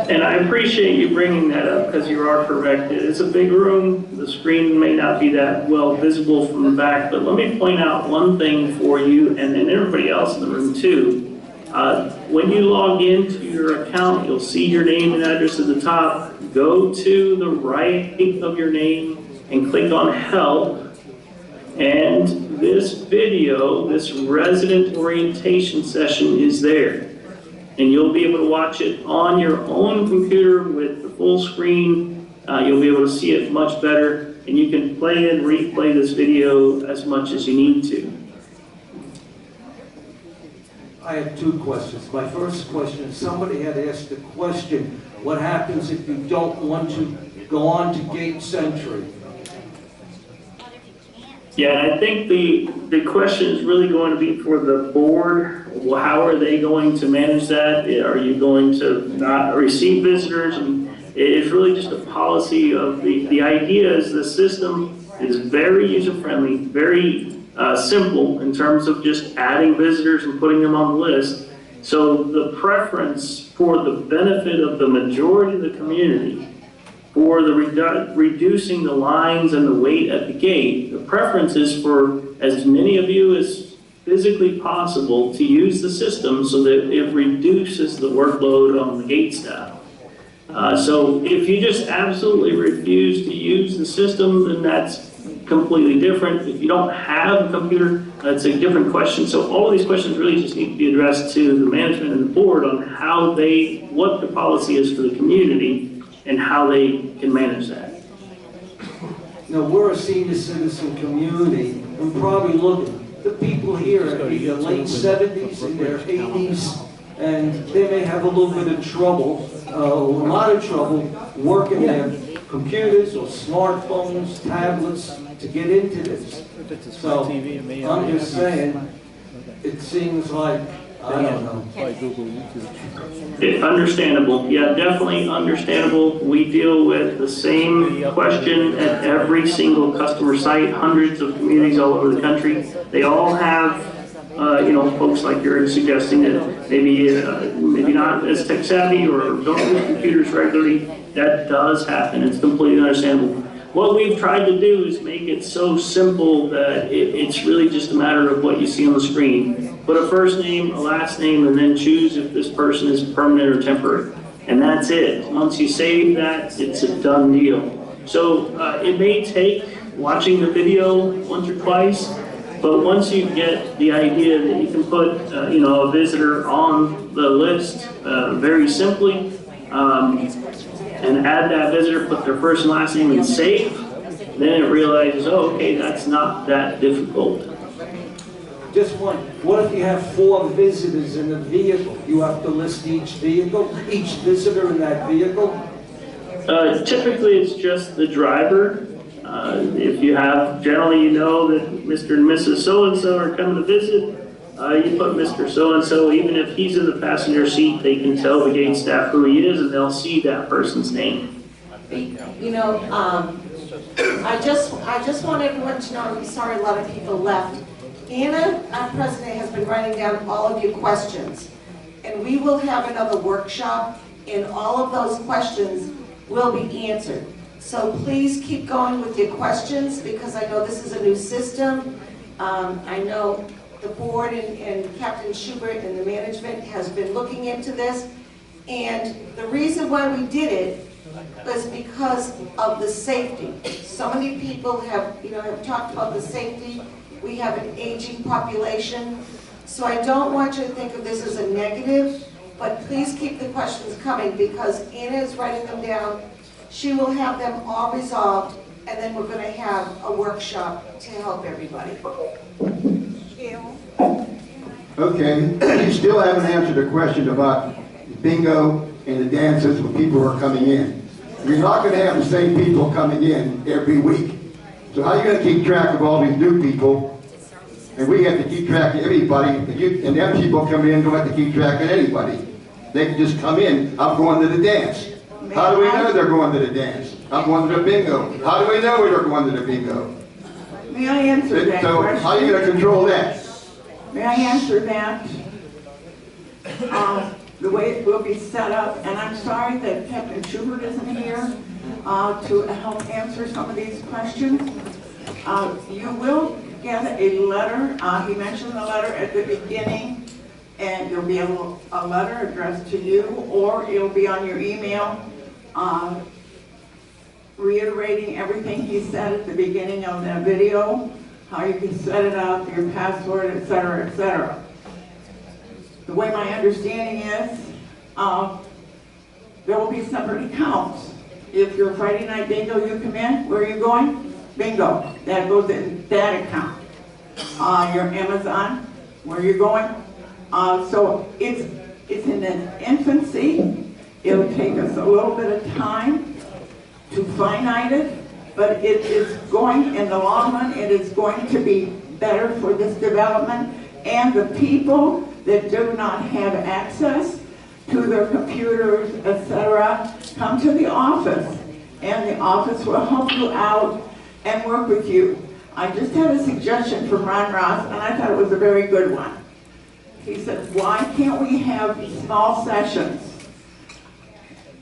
And I appreciate you bringing that up because you are correct. It's a big room. The screen may not be that well visible from the back, but let me point out one thing for you and then everybody else in the room too. When you log into your account, you'll see your name and address at the top. Go to the right of your name and click on Help. And this video, this resident orientation session is there. And you'll be able to watch it on your own computer with the full screen. You'll be able to see it much better. And you can play and replay this video as much as you need to. I have two questions. My first question, somebody had asked the question, what happens if you don't want to go on to Gate Sentry? Yeah, and I think the question is really going to be for the board. Well, how are they going to manage that? Are you going to not receive visitors? And it's really just a policy of the idea is the system is very user-friendly, very simple in terms of just adding visitors and putting them on the list. So the preference for the benefit of the majority of the community for the reducing the lines and the wait at the gate, the preference is for as many of you as physically possible to use the system so that it reduces the workload on the gate staff. So if you just absolutely refuse to use the system, then that's completely different. If you don't have a computer, that's a different question. So all of these questions really just need to be addressed to the management and the board on how what the policy is for the community and how they can manage that. Now, we're a senior citizen community, and probably looking, the people here are in their late 70s and their 80s, and they may have a little bit of trouble, a lot of trouble, working their computers or smartphones, tablets, to get into this. So, I'm just saying, it seems like I don't know. Understandable, yeah, definitely understandable. We deal with the same question at every single customer site, hundreds of communities all over the country. They all have, folks like you're suggesting that maybe not as tech savvy or don't use computers regularly. That does happen, it's completely understandable. What we've tried to do is make it so simple that it's really just a matter of what you see on the screen. Put a first name, a last name, and then choose if this person is permanent or temporary. And that's it. Once you save that, it's a done deal. So it may take watching the video once or twice, but once you get the idea that you can put a visitor on the list very simply, and add that visitor, put their first and last name and save, then it realizes, oh, okay, that's not that difficult. Just one, what if you have 4 visitors in a vehicle? You have to list each visitor in that vehicle? Typically, it's just the driver. If you have, generally you know that Mr. and Mrs. So-and-so are coming to visit, you put Mr. So-and-so, even if he's in the passenger seat, they can tell the gate staff who he is and they'll see that person's name. I just want everyone to know, I'm sorry a lot of people left. Anna, our president, has been writing down all of your questions. And we will have another workshop and all of those questions will be answered. So please keep going with your questions because I know this is a new system. I know the board and Captain Schubert and the management has been looking into this. And the reason why we did it was because of the safety. So many people have talked about the safety. We have an aging population. So I don't want you to think of this as a negative, but please keep the questions coming because Anna is writing them down. She will have them all resolved, and then we're going to have a workshop to help everybody. Okay, you still haven't answered the question about bingo and the dances when people are coming in. You're not going to have the same people coming in every week. So how are you going to keep track of all these new people? And we have to keep track of everybody, and them people coming in don't have to keep track of anybody. They can just come in, I'm going to the dance. How do we know they're going to the dance? I'm going to the bingo. How do we know they're going to the bingo? May I answer that so question? How are you going to control that? May I answer that? The way it will be set up, and I'm sorry that Captain Schubert isn't here to help answer some of these questions. You will get a letter. He mentioned the letter at the beginning, and there'll be a letter addressed to you, or it'll be on your email, reiterating everything he said at the beginning of that video, how you can set it up, your password, etc., etc. The way my understanding is, there will be separate accounts. If you're Friday night bingo, you come in, where are you going? Bingo, that goes in that account. Your Amazon, where are you going? So it's in an infancy. It'll take us a little bit of time to finite it, but it is going, in the long run, it is going to be better for this development, and the people that do not have access to their computers, etc., come to the office, and the office will help you out and work with you. I just had a suggestion from Ron Ross, and I thought it was a very good one. He said, why can't we have small sessions?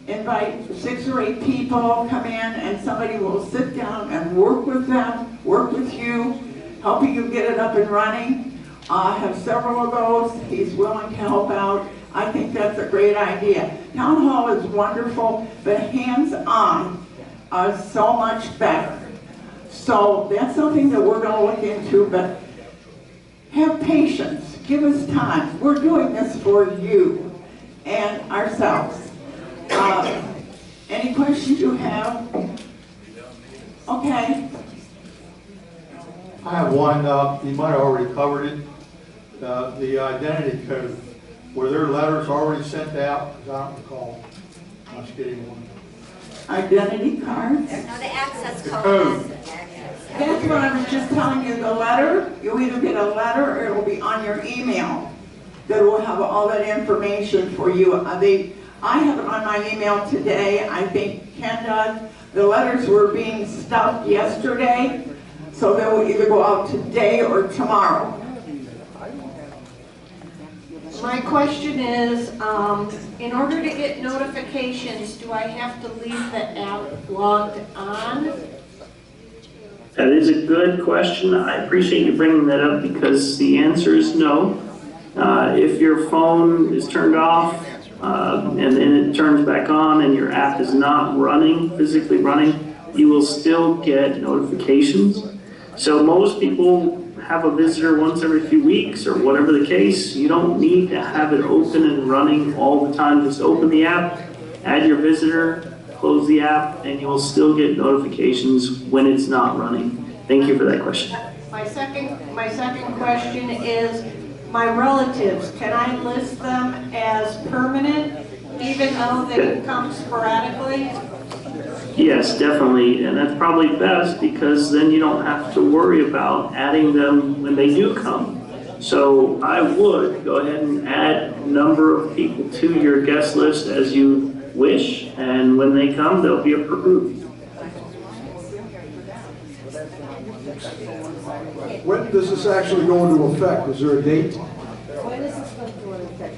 Invite 6 or 8 people, come in, and somebody will sit down and work with them, work with you, helping you get it up and running. Have several of those. He's willing to help out. I think that's a great idea. Town hall is wonderful, but hands-on are so much better. So that's something that we're going to look into, but have patience. Give us time. We're doing this for you and ourselves. Any questions you have? Okay. I have one, you might have already covered it, the identity code. Were there letters already sent out? Because I don't recall us getting one. Identity cards? No, the access code. Code. That's what I was just telling you, the letter, you'll either get a letter or it will be on your email. that will have all that information for you. I have it on my email today. I think Ken does. The letters were being stuffed yesterday, so they will either go out today or tomorrow. My question is, in order to get notifications, do I have to leave the app logged on? That is a good question. I appreciate you bringing that up because the answer is no. If your phone is turned off and then it turns back on and your app is not running, physically running, you will still get notifications. So most people have a visitor once every few weeks or whatever the case. You don't need to have it open and running all the time. Just open the app, add your visitor, close the app, and you will still get notifications when it's not running. Thank you for that question. My second question is, my relatives, can I list them as permanent even though they come sporadically? Yes, definitely, and that's probably best because then you don't have to worry about adding them when they do come. So I would go ahead and add a number of people to your guest list as you wish, and when they come, they'll be approved. When does this actually go into effect? Is there a date?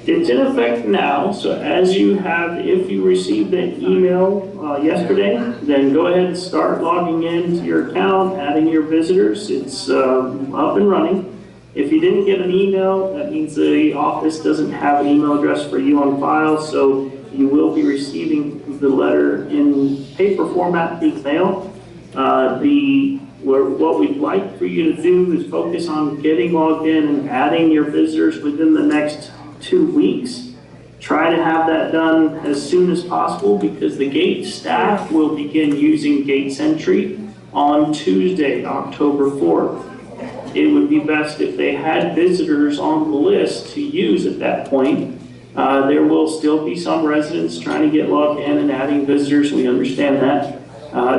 It's in effect now, so as you have, if you received an email yesterday, then go ahead and start logging into your account, adding your visitors. It's up and running. If you didn't get an email, that means the office doesn't have an email address for you on file, so you will be receiving the letter in paper format via mail. What we'd like for you to do is focus on getting logged in and adding your visitors within the next 2 weeks. Try to have that done as soon as possible because the gate staff will begin using Gate Sentry on Tuesday, October 4th. It would be best if they had visitors on the list to use at that point. There will still be some residents trying to get logged in and adding visitors. We understand that.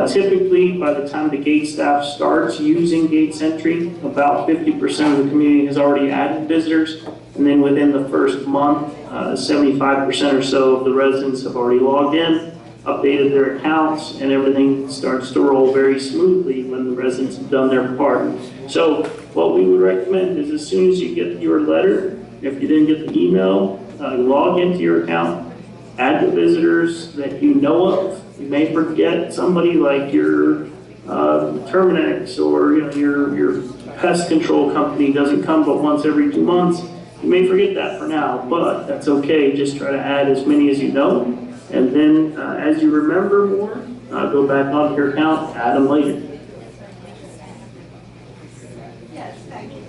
Typically, by the time the gate staff starts using Gate Sentry, about 50% of the community has already added visitors. And then within the first month, 75% or so of the residents have already logged in, updated their accounts, and everything starts to roll very smoothly when the residents have done their part. So what we would recommend is as soon as you get your letter, if you didn't get the email, log into your account, add the visitors that you know of. You may forget somebody like your Terminex or your pest control company doesn't come but once every 2 months. You may forget that for now, but that's okay. Just try to add as many as you know. And then as you remember more, go back onto your account, add them later. Yes, thank you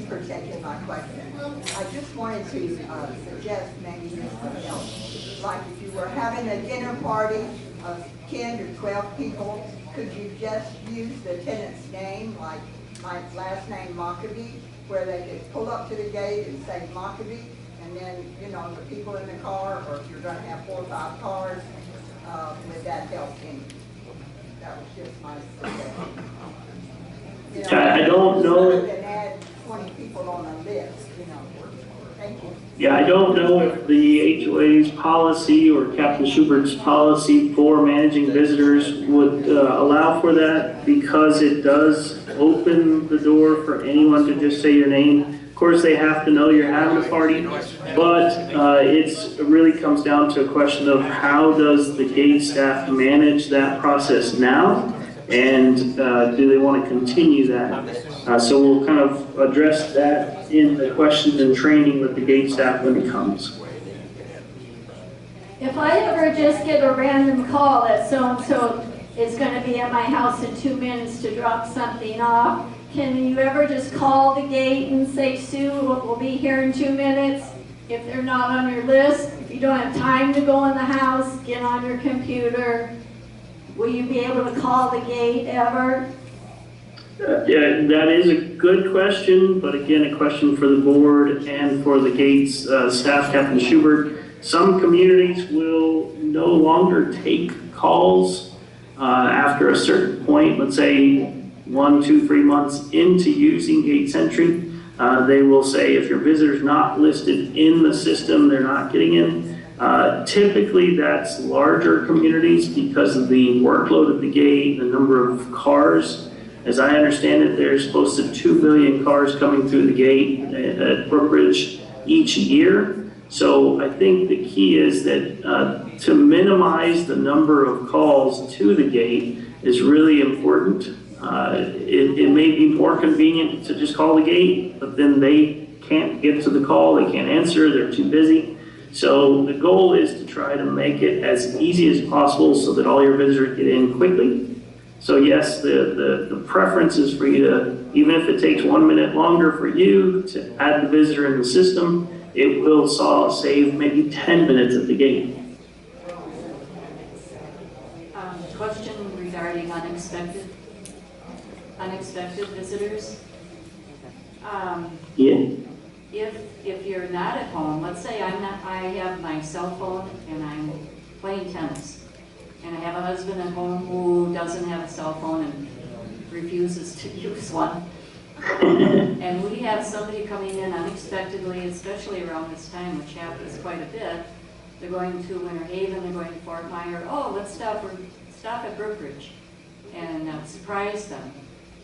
for taking my question. I just wanted to suggest maybe something else. Like if you were having a dinner party of 10 or 12 people, could you just use the tenant's name, like my last name Mockabee, where they could pull up to the gate and say Mockabee, and then, the people in the car, or if you're going to have 4 or 5 cars, would that help any? That was just my suggestion. I don't know. Rather than add 20 people on a list, Thank you. Yeah, I don't know if the HOA's policy or Captain Schubert's policy for managing visitors would allow for that because it does open the door for anyone to just say your name. Of course, they have to know you're having a party, but it really comes down to a question of how does the gate staff manage that process now, and do they want to continue that? So we'll kind of address that in the questions and training with the gate staff when it comes. If I ever just get a random call that so-and-so is going to be at my house in 2 minutes to drop something off, can you ever just call the gate and say, Sue, we'll be here in 2 minutes? If they're not on your list, if you don't have time to go in the house, get on your computer, will you be able to call the gate ever? Yeah, that is a good question, but again, a question for the board and for the gate's staff, Captain Schubert. Some communities will no longer take calls after a certain point, let's say 1, 2, 3 months into using Gate Sentry. They will say if your visitor's not listed in the system, they're not getting in. Typically, that's larger communities because of the workload at the gate, the number of cars. As I understand it, there's close to 2 million cars coming through the gate at Brookridge each year. So I think the key is that to minimize the number of calls to the gate is really important. It may be more convenient to just call the gate, but then they can't get to the call, they can't answer, they're too busy. So the goal is to try to make it as easy as possible so that all your visitors get in quickly. So yes, the preference is for you to, even if it takes 1 minute longer for you to add the visitor in the system, it will save maybe 10 minutes at the gate. Question regarding unexpected visitors. Yeah. If you're not at home, let's say I have my cell phone and I'm playing tennis, and I have a husband at home who doesn't have a cell phone and refuses to use one. And we have somebody coming in unexpectedly, especially around this time, which happens quite a bit. They're going to Winter Haven, they're going to Fort Myers. Oh, let's stop at Brookridge and surprise them.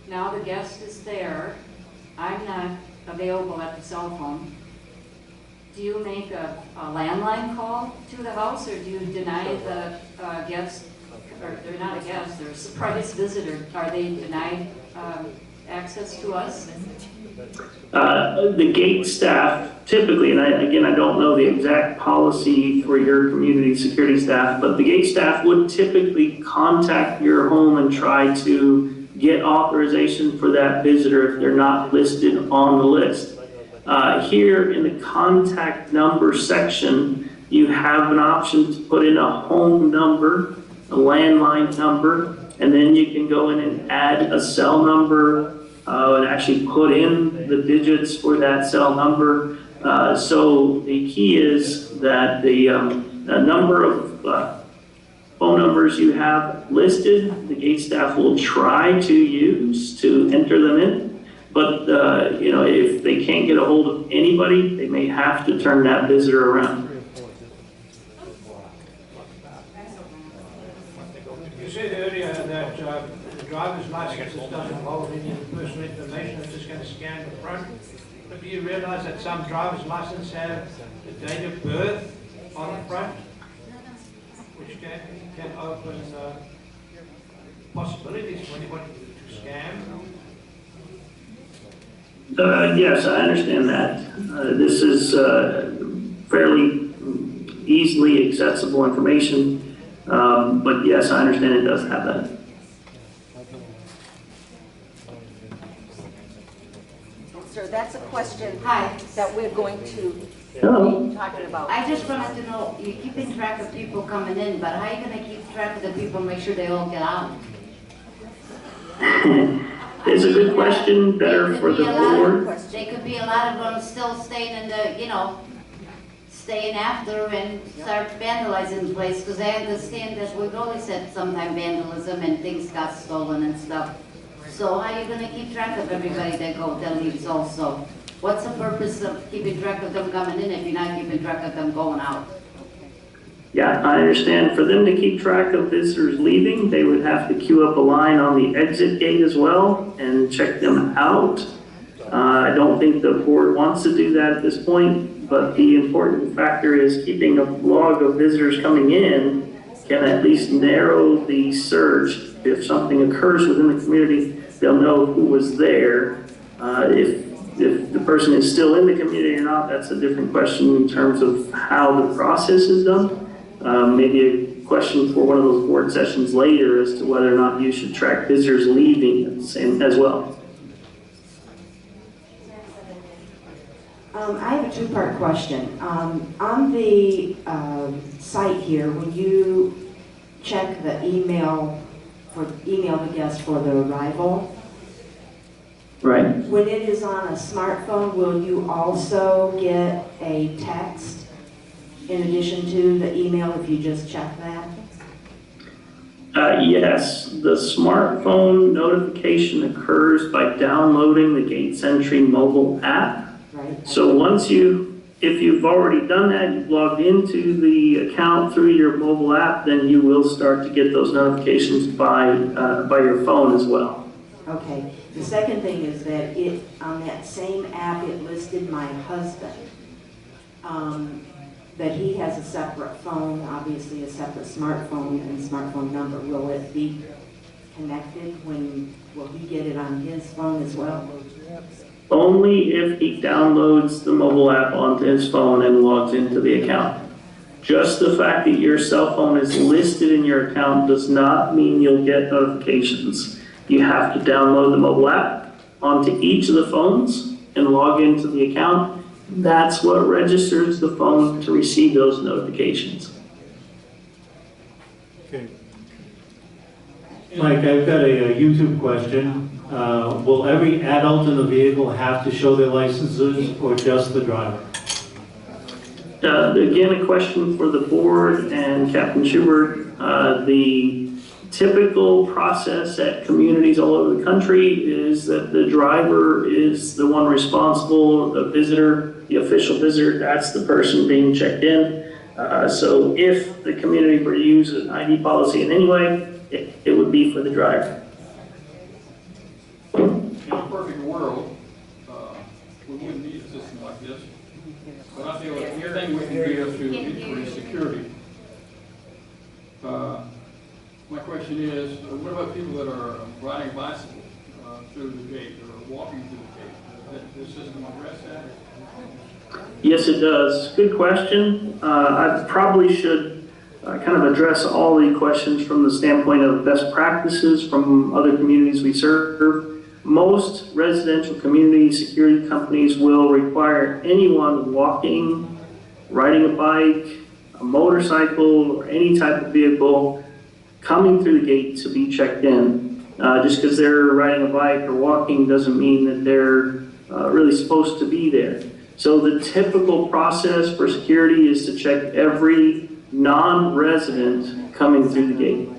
Now the guest is there. I'm not available at the cell phone. Do you make a landline call to the house, or do you deny the guest, or they're not a guest, they're a surprise visitor? Are they denied access to us? The gate staff typically, and I don't know the exact policy for your community security staff, but the gate staff would typically contact your home and try to get authorization for that visitor if they're not listed on the list. Here in the contact number section, you have an option to put in a home number, a landline number, and then you can go in and add a cell number and actually put in the digits for that cell number. So the key is that the number of phone numbers you have listed, the gate staff will try to use to enter them in. But if they can't get a hold of anybody, they may have to turn that visitor around. You said earlier that the driver's license doesn't involve any personal information, it's just going to scan the front. But do you realize that some driver's licenses have the date of birth on the front, which can open possibilities for anyone to scam? Yes, I understand that. This is fairly easily accessible information, but yes, I understand it does have that. Sir, that's a question that we're going to Hello. be talking about. I just wanted to know, you're keeping track of people coming in, but how are you going to keep track of the people and make sure they all get out? It's a good question, better for the board. There could be a lot of them still staying in the, staying after and start vandalizing the place, because I understand that we've always had sometime vandalism and things got stolen and stuff. So how are you going to keep track of everybody that leaves also? What's the purpose of keeping track of them coming in if you're not keeping track of them going out? Yeah, I understand. For them to keep track of visitors leaving, they would have to queue up a line on the exit gate as well and check them out. I don't think the board wants to do that at this point, but the important factor is keeping a log of visitors coming in can at least narrow the search. If something occurs within the community, they'll know who was there. If the person is still in the community or not, that's a different question in terms of how the process is done. Maybe a question for one of those board sessions later as to whether or not you should track visitors leaving as well. I have a two-part question. On the site here, when you check the email the guest for the arrival, right? When it is on a smartphone, will you also get a text in addition to the email if you just check that? Yes, the smartphone notification occurs by downloading the Gate Sentry mobile app. Right. So if you've already done that, you've logged into the account through your mobile app, then you will start to get those notifications by your phone as well. Okay. The second thing is that on that same app, it listed my husband. That he has a separate phone, obviously a separate smartphone and smartphone number. Will it be connected will he get it on his phone as well? Only if he downloads the mobile app onto his phone and logs into the account. Just the fact that your cell phone is listed in your account does not mean you'll get notifications. You have to download the mobile app onto each of the phones and log into the account. That's what registers the phone to receive those notifications. Okay. Mike, I've got a YouTube question. Will every adult in the vehicle have to show their licenses or just the driver? Again, a question for the board and Captain Schubert. The typical process at communities all over the country is that the driver is the one responsible, the visitor, the official visitor, that's the person being checked in. So if the community were to use an ID policy in any way, it would be for the driver. In a perfect world, we wouldn't need a system like this. But I feel that everything we can do to increase security. My question is, what about people that are riding a bicycle through the gate or walking through the gate? Does this system address that? Yes, it does. Good question. I probably should kind of address all the questions from the standpoint of best practices from other communities we serve. Most residential community security companies will require anyone walking, riding a bike, a motorcycle, or any type of vehicle coming through the gate to be checked in. Just because they're riding a bike or walking doesn't mean that they're really supposed to be there. So the typical process for security is to check every non-resident coming through the gate.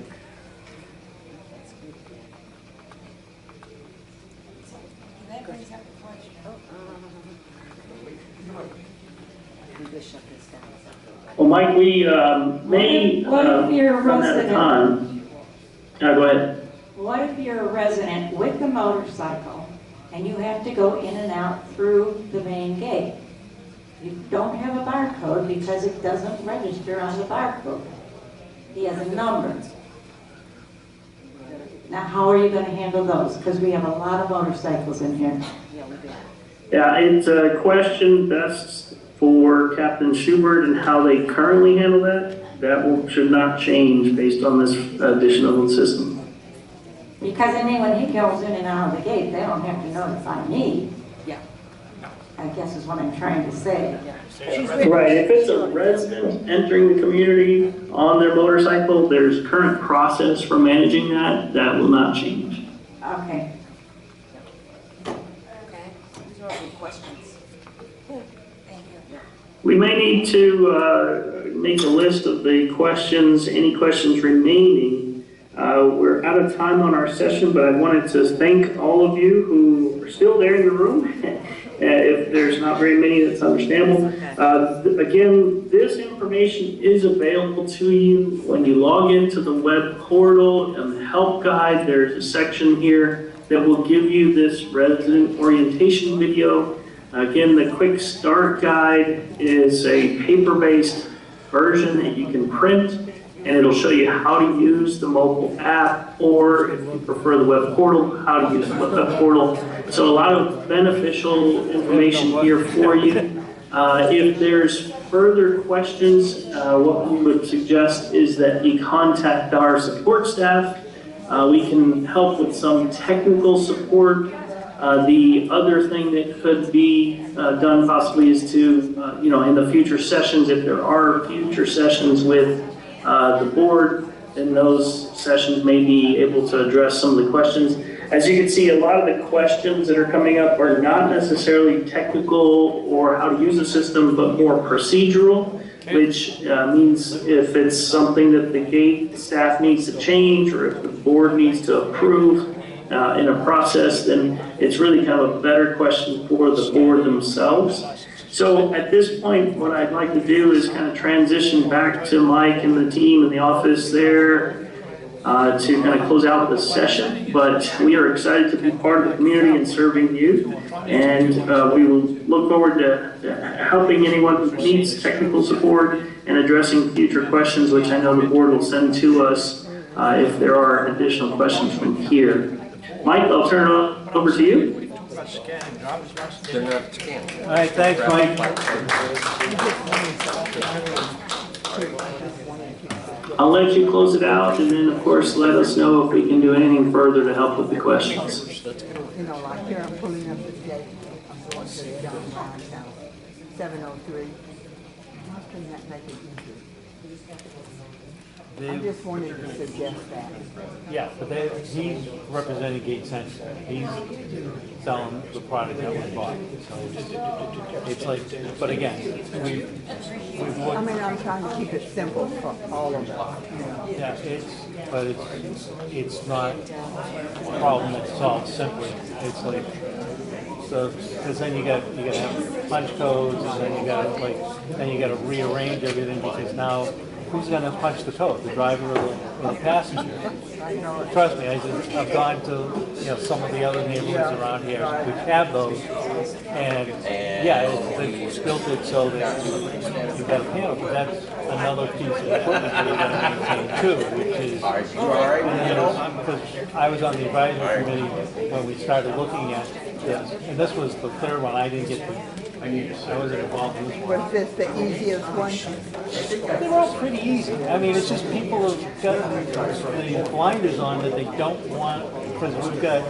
Well, Mike, we may What if you're a run out of time. Go ahead. What if you're a resident with a motorcycle and you have to go in and out through the main gate? You don't have a barcode because it doesn't register on the barcode. He has a number. Now, how are you going to handle those? Because we have a lot of motorcycles in here. Yeah, it's a question best for Captain Schubert and how they currently handle that. That should not change based on this addition of the system. Because I mean, when he goes in and out of the gate, they don't have to notify me. Yeah. I guess is what I'm trying to say. Right, if it's a resident entering the community on their motorcycle, there's current process for managing that. That will not change. Okay. Okay, these are all good questions. Thank you. We may need to make a list of the questions, any questions remaining. We're out of time on our session, but I wanted to thank all of you who are still there in the room. If there's not very many, that's understandable. Again, this information is available to you when you log into the web portal and the help guide. There's a section here that will give you this resident orientation video. Again, the quick start guide is a paper-based version that you can print, and it'll show you how to use the mobile app, or if you prefer the web portal, how to use the web portal. So a lot of beneficial information here for you. If there's further questions, what we would suggest is that you contact our support staff. We can help with some technical support. The other thing that could be done possibly is to, in the future sessions, if there are future sessions with the board, then those sessions may be able to address some of the questions. As you can see, a lot of the questions that are coming up are not necessarily technical or how to use the system, but more procedural. which means if it's something that the gate staff needs to change or if the board needs to approve in a process, then it's really kind of a better question for the board themselves. So at this point, what I'd like to do is kind of transition back to Mike and the team in the office there to kind of close out the session. But we are excited to be part of the community and serving you. And we will look forward to helping anyone who needs technical support and addressing future questions, which I know the board will send to us if there are additional questions from here. Mike, I'll turn it over to you. All right, thanks, Mike. I'll let you close it out, and then, of course, let us know if we can do anything further to help with the questions. You know, like here, I'm pulling up the gate. I'm going to the John Brown's house, 703. How can that make it easier? I just wanted to suggest that. Yeah, but he's representing Gate Sentry. He's selling the product that we bought. So it's like, but again, we've looked. I mean, I'm trying to keep it simple for all of us. You know? Yeah, it's not a problem that's solved simply. It's like, so, because then you got to have punch codes, and then you got to rearrange everything, because now who's going to punch the code, the driver or the passenger? Trust me, I've gone to some of the other neighborhoods around here which have those, and yeah, they've built it so that you've got a panel, but that's another piece of equipment that you've got to maintain too, which is, because I was on the advisory committee when we started looking at this, and this was the third one. I didn't get to. I wasn't involved in this one. Was this the easiest one? They're all pretty easy. I mean, it's just people have got the blinders on that they don't want, because we've got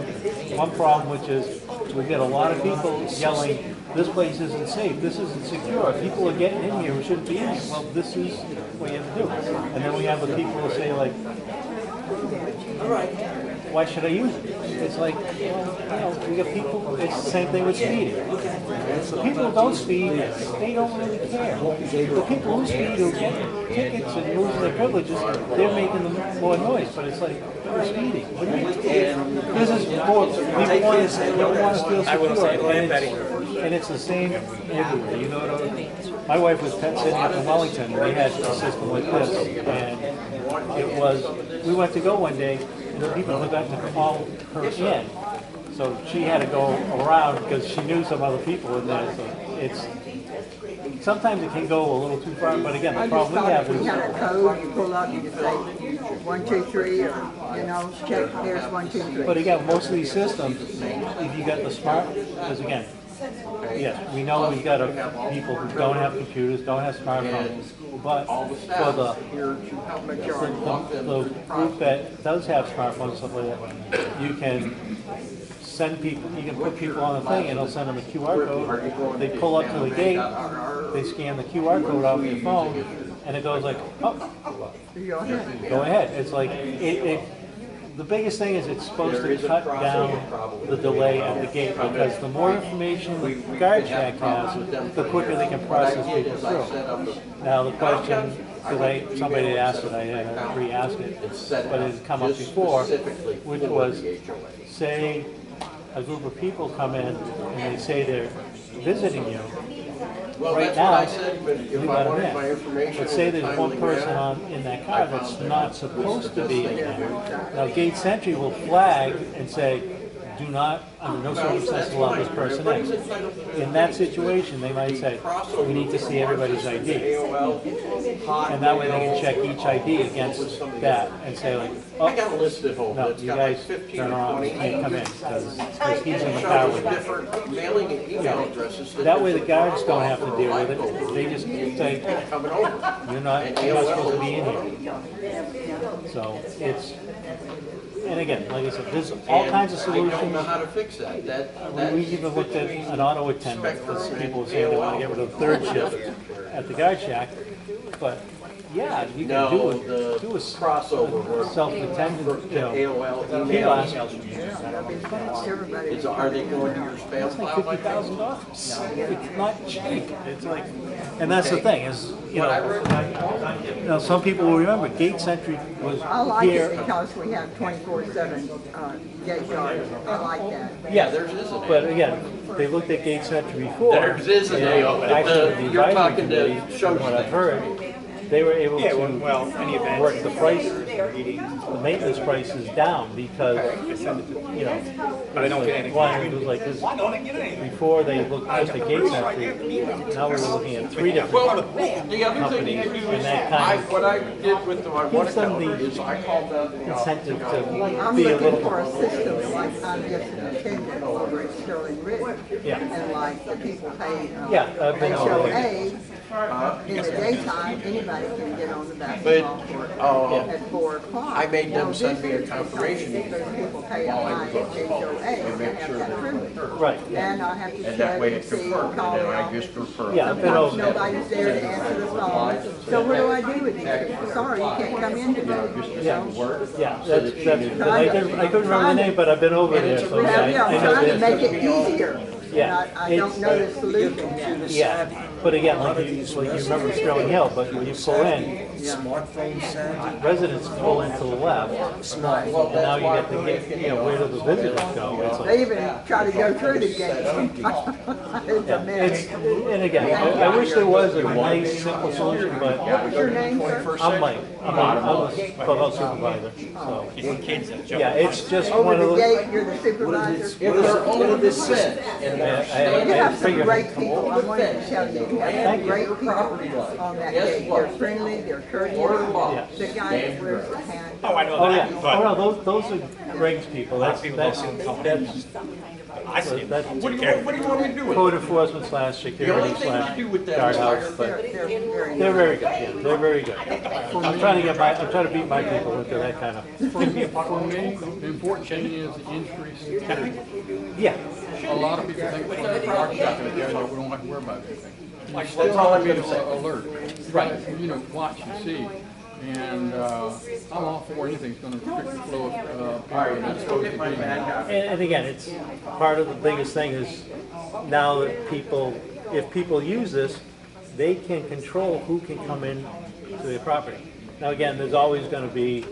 one problem, which is we've got a lot of people yelling, this place isn't safe, this isn't secure, people are getting in here, we shouldn't be in here. Well, this is what you have to do. And then we have the people who say, like, all right, why should I use it? It's like, well, we got people, it's the same thing with speeding. The people who don't speed, they don't really care. The people who speed, who get tickets and lose their privileges, they're making more noise, but it's like, you're speeding. What do you mean? This is more, people want to feel secure, and it's the same everywhere. You know, my wife was pet sitting up in Wellington, and they had a system like this, and it was, we went to go one day, and the people forgot to call her in. So she had to go around because she knew some other people in there. So it's, sometimes it can go a little too far, but again, the problem we have is... If you had a code, you pull up, you can say 1, 2, 3, or, check, there's 1, 2, 3. But again, most of these systems, if you got the smart, because again, yes, we know we've got people who don't have computers, don't have smartphones, but for the group that does have smartphones, stuff like that, you can send people, you can put people on the thing, and it'll send them a QR code. They pull up to the gate, they scan the QR code off your phone, and it goes like, oh, go ahead. It's like, the biggest thing is it's supposed to cut down the delay at the gate, because the more information the guard shack has, the quicker they can process people through. Now the question, because somebody asked it, I had to re-ask it, but it had come up before, which was, say a group of people come in and they say they're visiting you. Right now, we got them in. But say there's one person in that car that's not supposed to be in there. Now, Gate Sentry will flag and say, do not, under no circumstances, allow this person in. In that situation, they might say, we need to see everybody's ID. And that way they can check each ID against that and say, like, oh, no, you guys turn around, you can't come in because he's in the car with you. That way the guards don't have to deal with it. They just say, you're not supposed to be in here. So it's, and again, like I said, there's all kinds of solutions. I don't know how to fix that. We even looked at an auto attendant, because people were saying they want to get rid of the third shift at the guard shack. But Yeah, you can No, do the a crossover where self-attended, AOL kiosk. email. Are they going to your spam It's like file? $50,000. It's not cheap. It's like, and that's the thing is, you know, some people will remember Gate Sentry was I like here. it because we have 24/7 gate guards. I like that. Yeah, theirs is an but again, they looked at Gate Sentry before. Theirs is an and AOL. Actually, the You're advisory talking to committee, Show from what I've heard, they were able to work the prices, the maintenance prices down because, you know, But I don't get anything. it was like this, before they looked just at Gate Sentry, now we're looking at 3 different The other thing you companies, do and is, that kind of what I did with my one gives them account the is I called up the incentive I'm to be a looking little for a system like I'm just attending over at Sterling Ridge. Yeah. And like the people pay Yeah, I've been over there. HOA, in the daytime, anybody can get on the basketball court at 4 o'clock. I made them Now, send this me a is confirmation because those people pay while at I night was at on the phone HOA, and they make have sure that that privilege. Right. And I have to and check that way and it see, confirmed, call and then I out. just refer. Yeah, I've been Sometimes over there. nobody's there to answer the phone. So what do I do with these people? Sorry, you can't come in today. Yeah, that's, I couldn't remember the name, but I've been over there, so Well, yeah, yeah, I I'm know trying to this. make it easier. Yeah, And I don't know the solution yet. Yeah, but again, like you remember Sterling Hill, but when you pull in, residents pull in to the left, and now you get to get, you know, where do the visitors go? It's like, They even try to go through the gate. It's a mess. and again, I wish there was a nice, simple solution, but What's your name, sir? I'm Mike, I'm a clubhouse supervisor, so. Yeah, it's just one Over of the those. gate, you're the supervisor? What did this say? You have some great people, I wanted to tell you, you have some great people on that gate. They're friendly, they're courteous. The guy that wears the hand. Oh, I know Oh, that. yeah, But oh, no, those are Greg's people, that's, people that's, don't see them that's, I see it. that's What do you want me to do with it? code enforcement / The only security thing you do with / that is guardhouse, hire but They're very they're very good, yeah, they're very good. I'm trying to beat my people into that kind of, For me, the important thing is the increased security. yeah. A lot of people think it's our shop in the area that we don't have to worry about anything. Like, That's all I'm be gonna say. alert. Right. You know, watch and see. And I'm all for anything that's going to restrict the flow of people. That's supposed to be. And again, it's part of the biggest thing is now that people, if people use this, they can control who can come in to their property. Now again, there's always going to be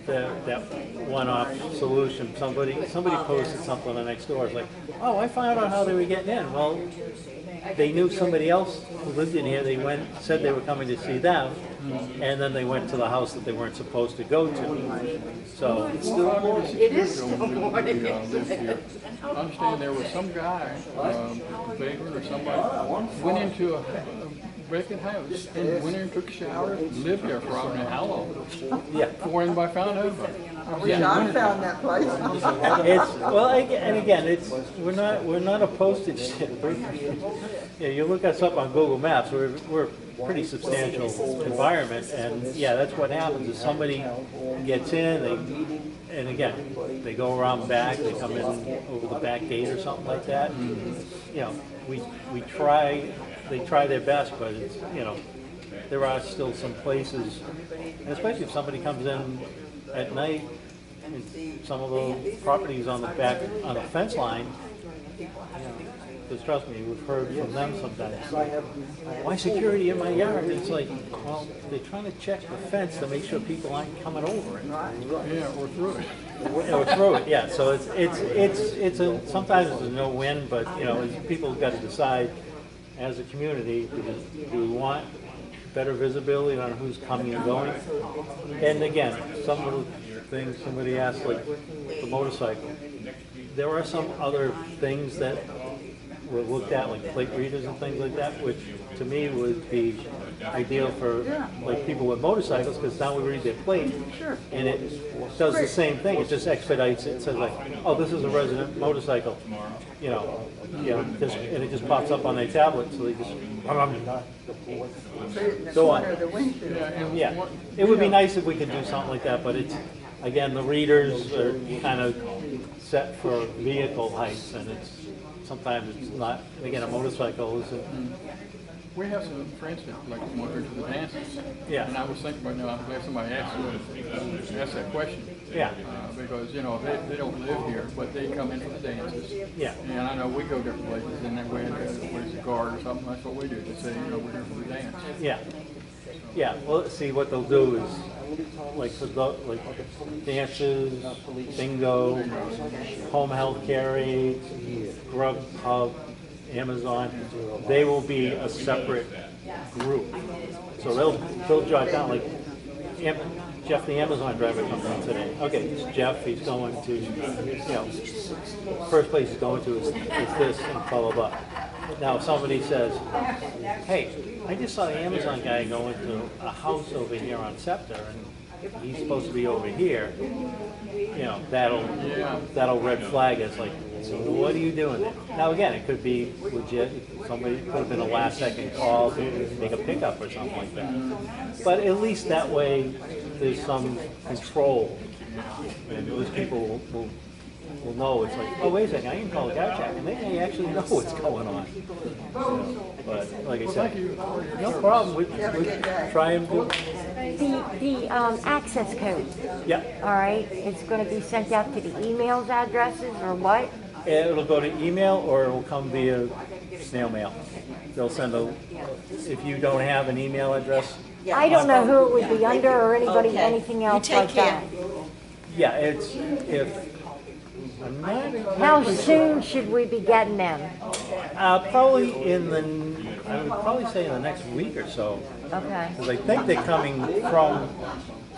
that one-off solution. Somebody posted something on the next door. It's like, oh, I found out how they were getting in. Well, they knew somebody else who lived in here. They said they were coming to see them, and then they went to the house that they weren't supposed to go to. So It is still morning. I understand there was some guy, a vagrant or somebody, went into a vacant house and went in and took a shower, lived there for I don't know how long. Yeah. Before anybody found out about it. I wish I found that place. It's well, and again, it's we're not a postage stamp. Yeah, you look us up on Google Maps. We're a pretty substantial environment, and yeah, that's what happens. Is somebody gets in, and again, they go around back, they come in over the back gate or something like that. And, you know, we try. They try their best, but it's, you know, there are still some places, and especially if somebody comes in at night. Some of the properties on the back, on the fence line, because trust me, we've heard from them sometimes, why security in my yard? It's like, well, they're trying to check the fence to make sure people aren't coming over it. Yeah, or through it. Or through it, yeah, so it's a, sometimes it's a no-win, but, you know, people have got to decide as a community, do we want better visibility on who's coming and going? And again, some of the things somebody asked, like the motorcycle. There are some other things that were looked at, like plate readers and things like that, which to me would be ideal for like people with motorcycles, because now we read their plate, and it does the same thing. It just expedites it. It says like, oh, this is a resident motorcycle, you know, and it just pops up on their tablet, so they just go on. Yeah, it would be nice if we could do something like that, but it's, again, the readers are kind of set for vehicle heights, and it's sometimes it's not. Again, a motorcycle isn't we have some friends that like to go to the dances. Yeah. And I was thinking about, I'm glad somebody asked that question. Yeah. Because, you know, they don't live here, but they come in for the dances. Yeah. And I know we go different places, and then we had a guard or something, that's what we do, they say, you know, we're here for the dance. Yeah. Yeah, well, see, what they'll do is, like, for the, like, dances, bingo, home health care aids, Grubhub, Amazon, they will be a separate group. So they'll jot down, like, Jeff, the Amazon driver, comes in today. Okay, it's Jeff, he's going to, you know, first place he's going to is this, and blah, blah, blah. Now, if somebody says, hey, I just saw the Amazon guy go into a house over here on Scepter, and he's supposed to be over here, you know, that'll red flag us, like, what are you doing there? Now, again, it could be legit. Somebody could have been a last-second call to make a pickup or something like that. But at least that way, there's some control, and those people will know. It's like, oh, wait a second, I can call the guy check, and they actually know what's going on. So, but like I said, no problem. We try and do. The access code. Yeah. All right. It's going to be sent out to the emails addresses or what? It'll go to email, or it will come via snail mail. They'll send a. If you don't have an email address. I don't know who it would be under or anybody, anything else You take like care. that. Yeah, it's if. I'm not How soon should we be getting them? Probably I would probably say in the next week or so. Okay. Because I think they're coming from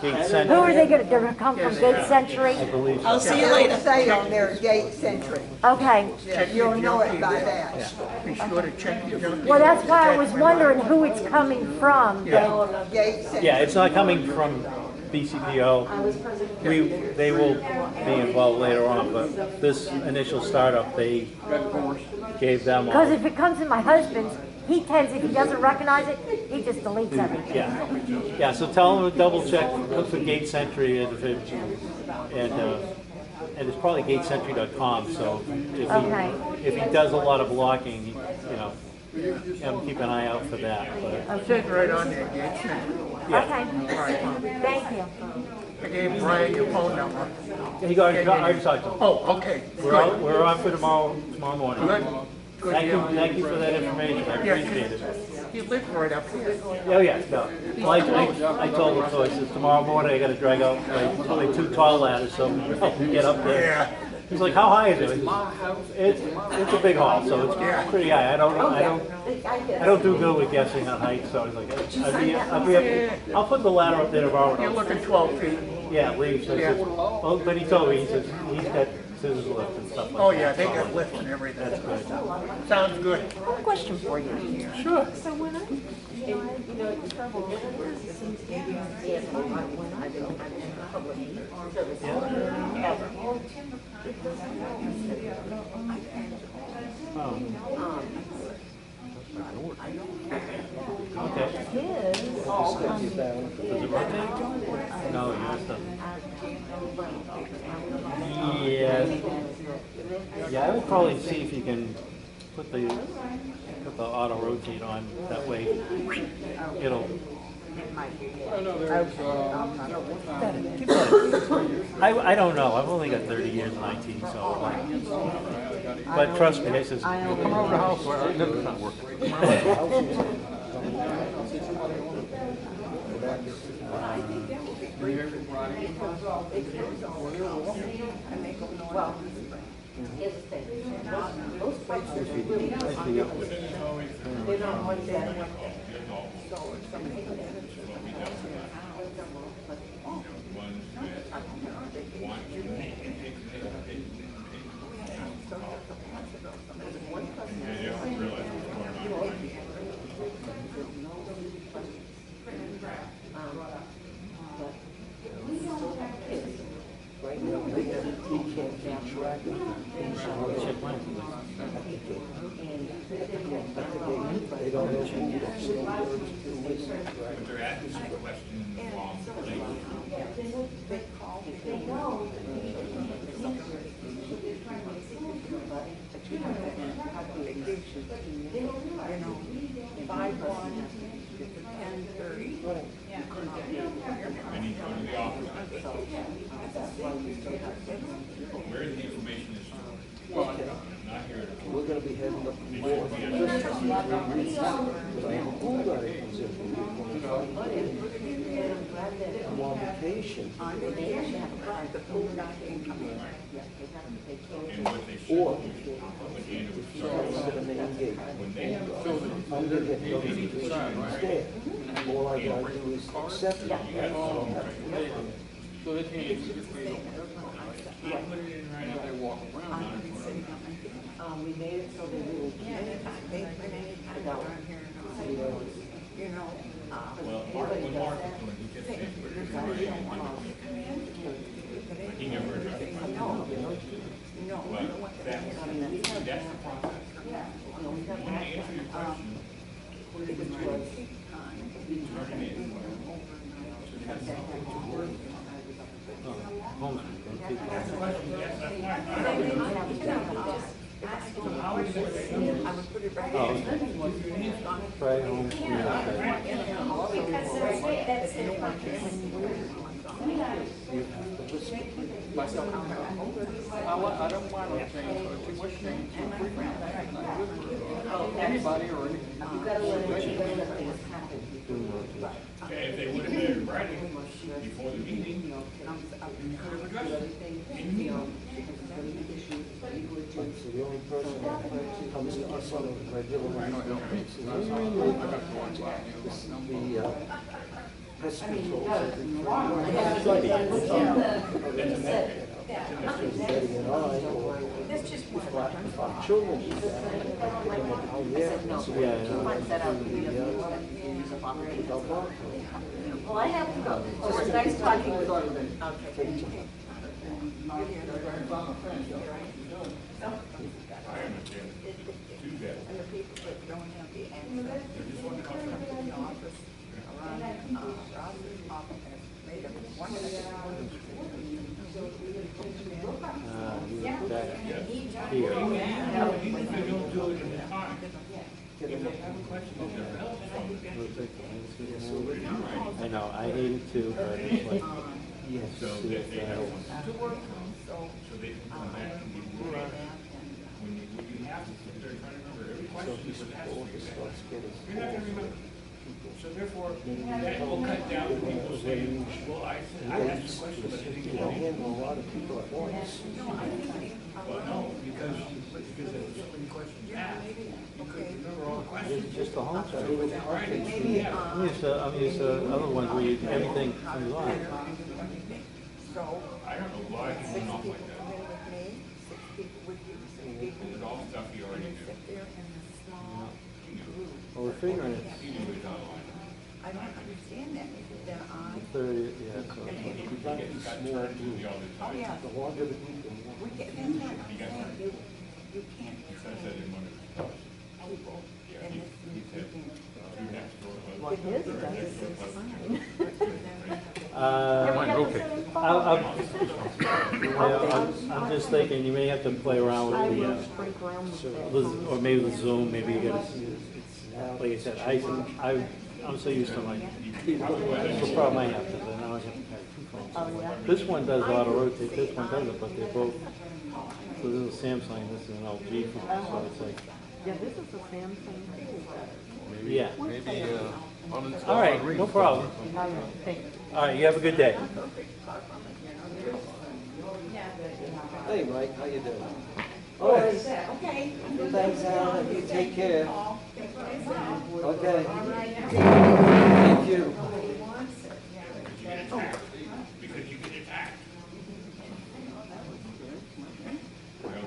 Gate Sentry. Who are they going to? They're going to come from Gate Sentry? I believe so. I'll see you later. Say on there, Gate Sentry. Okay. You'll know it by that. Be sure to check your junk. Well, that's why I was wondering who it's coming from. Yeah. Gate Sentry. Yeah, it's not coming from BCPO. They will be involved later on, but this initial startup, they gave them all. Because if it comes in my husband's, he tends, if he doesn't recognize it, he just deletes everything. Yeah, yeah. So tell him to double check, look for Gate Sentry, and it's probably gatesentry.com. So if he does a lot of blocking, you know, keep an eye out for that. But, It says right on there, Gate Center. yeah. Okay. Thank you. I gave Brian your phone number. He got I talked to him. Oh, okay. We're on for tomorrow morning. Good. Good deal. Thank you for that information. I appreciate it. He lives right up here. Oh, yeah, no. Well, I told him, so I said, tomorrow morning I gotta drag out my 2 tall ladders, so I'll get up there. Yeah. He's like, how high is it? It's a big hall, so it's pretty high. I don't do good with guessing on height, so I was like, I'll put the ladder up there tomorrow. You're looking 12 feet. Yeah, Lee says, well, but he told me, he says, he's got scissors lift and stuff like that. Oh, yeah, they got lifts and everything. That's good. Sounds good. Question for you. Sure. So when I, Okay. Does it rotate? No, yours doesn't. Yeah, I would probably see if you can put the auto rotate on. That way, it'll. I don't know. I've only got 30 years in IT, so. But trust me, this is. Come over to the house where our net's not working. here's the thing. Most places really they don't want that. So some people 5-1 to 10:30. Where the information is stored. Okay. Not here. We're gonna be heading up north. I'm on vacation. Or, I'm gonna main gate. I'm gonna get notifications instead. All I gotta do is accept it. So they can't just put they walk around. We made it so that we will keep anytime down here. You know, Well, when Mark was doing, he kept saying, he never addressed it. No. Well, that's the process. When I answer your question, I don't want to change too much change. Anybody or okay, if they would have been in writing before the meeting, we could have addressed it. So the only person that comes to us on a regular basis is the pest control. Betty and I, or if our children do that, oh well, I have to go. So it's nice talking with you. Okay. I understand. Too bad. And the people that don't have the access, come to the office, around Ross's office, made them one of the Back here. Even if they don't do it in time, if they have a question, I know, I hate it too, but it's like, yes, so that they have to work, so they can come back and give you when you have to sit there trying to remember every question that was asked, you're not going to remember. So therefore, that will cut down to people saying, well, I asked the question, but I didn't get it. handle a lot of people at once. Well, no, because there were so many questions asked, you couldn't remember all the questions. it's just a home site. Right. I'm used to other ones where everything comes on. I don't know why he went off like that. It's all stuff he already knew. Well, we're figuring it. He knew it was online. I don't understand that. Then I. 30, yeah, so. We've got to be small group. Oh, yeah. The longer the group, the more. We get, that's what I'm saying. You can't. Because I said in one of his posts. People. Yeah, he said, two next door. What his does is fine. I'm just thinking, you may have to play around with or maybe with Zoom, maybe you get, like I said, I'm so used to my, that's the problem I have, because I now I have to carry two phones. This one does auto rotate, this one doesn't, but they're both, so this is a Samsung, this is an LG phone, so it's like. Yeah, this is a Samsung too. Yeah. Maybe, All right, no problem. All right, you have a good day. Hey, Mike, how you doing? Oh, is that, okay. Thanks, Alan, you take care. Okay. Thank you. Because you get attacked.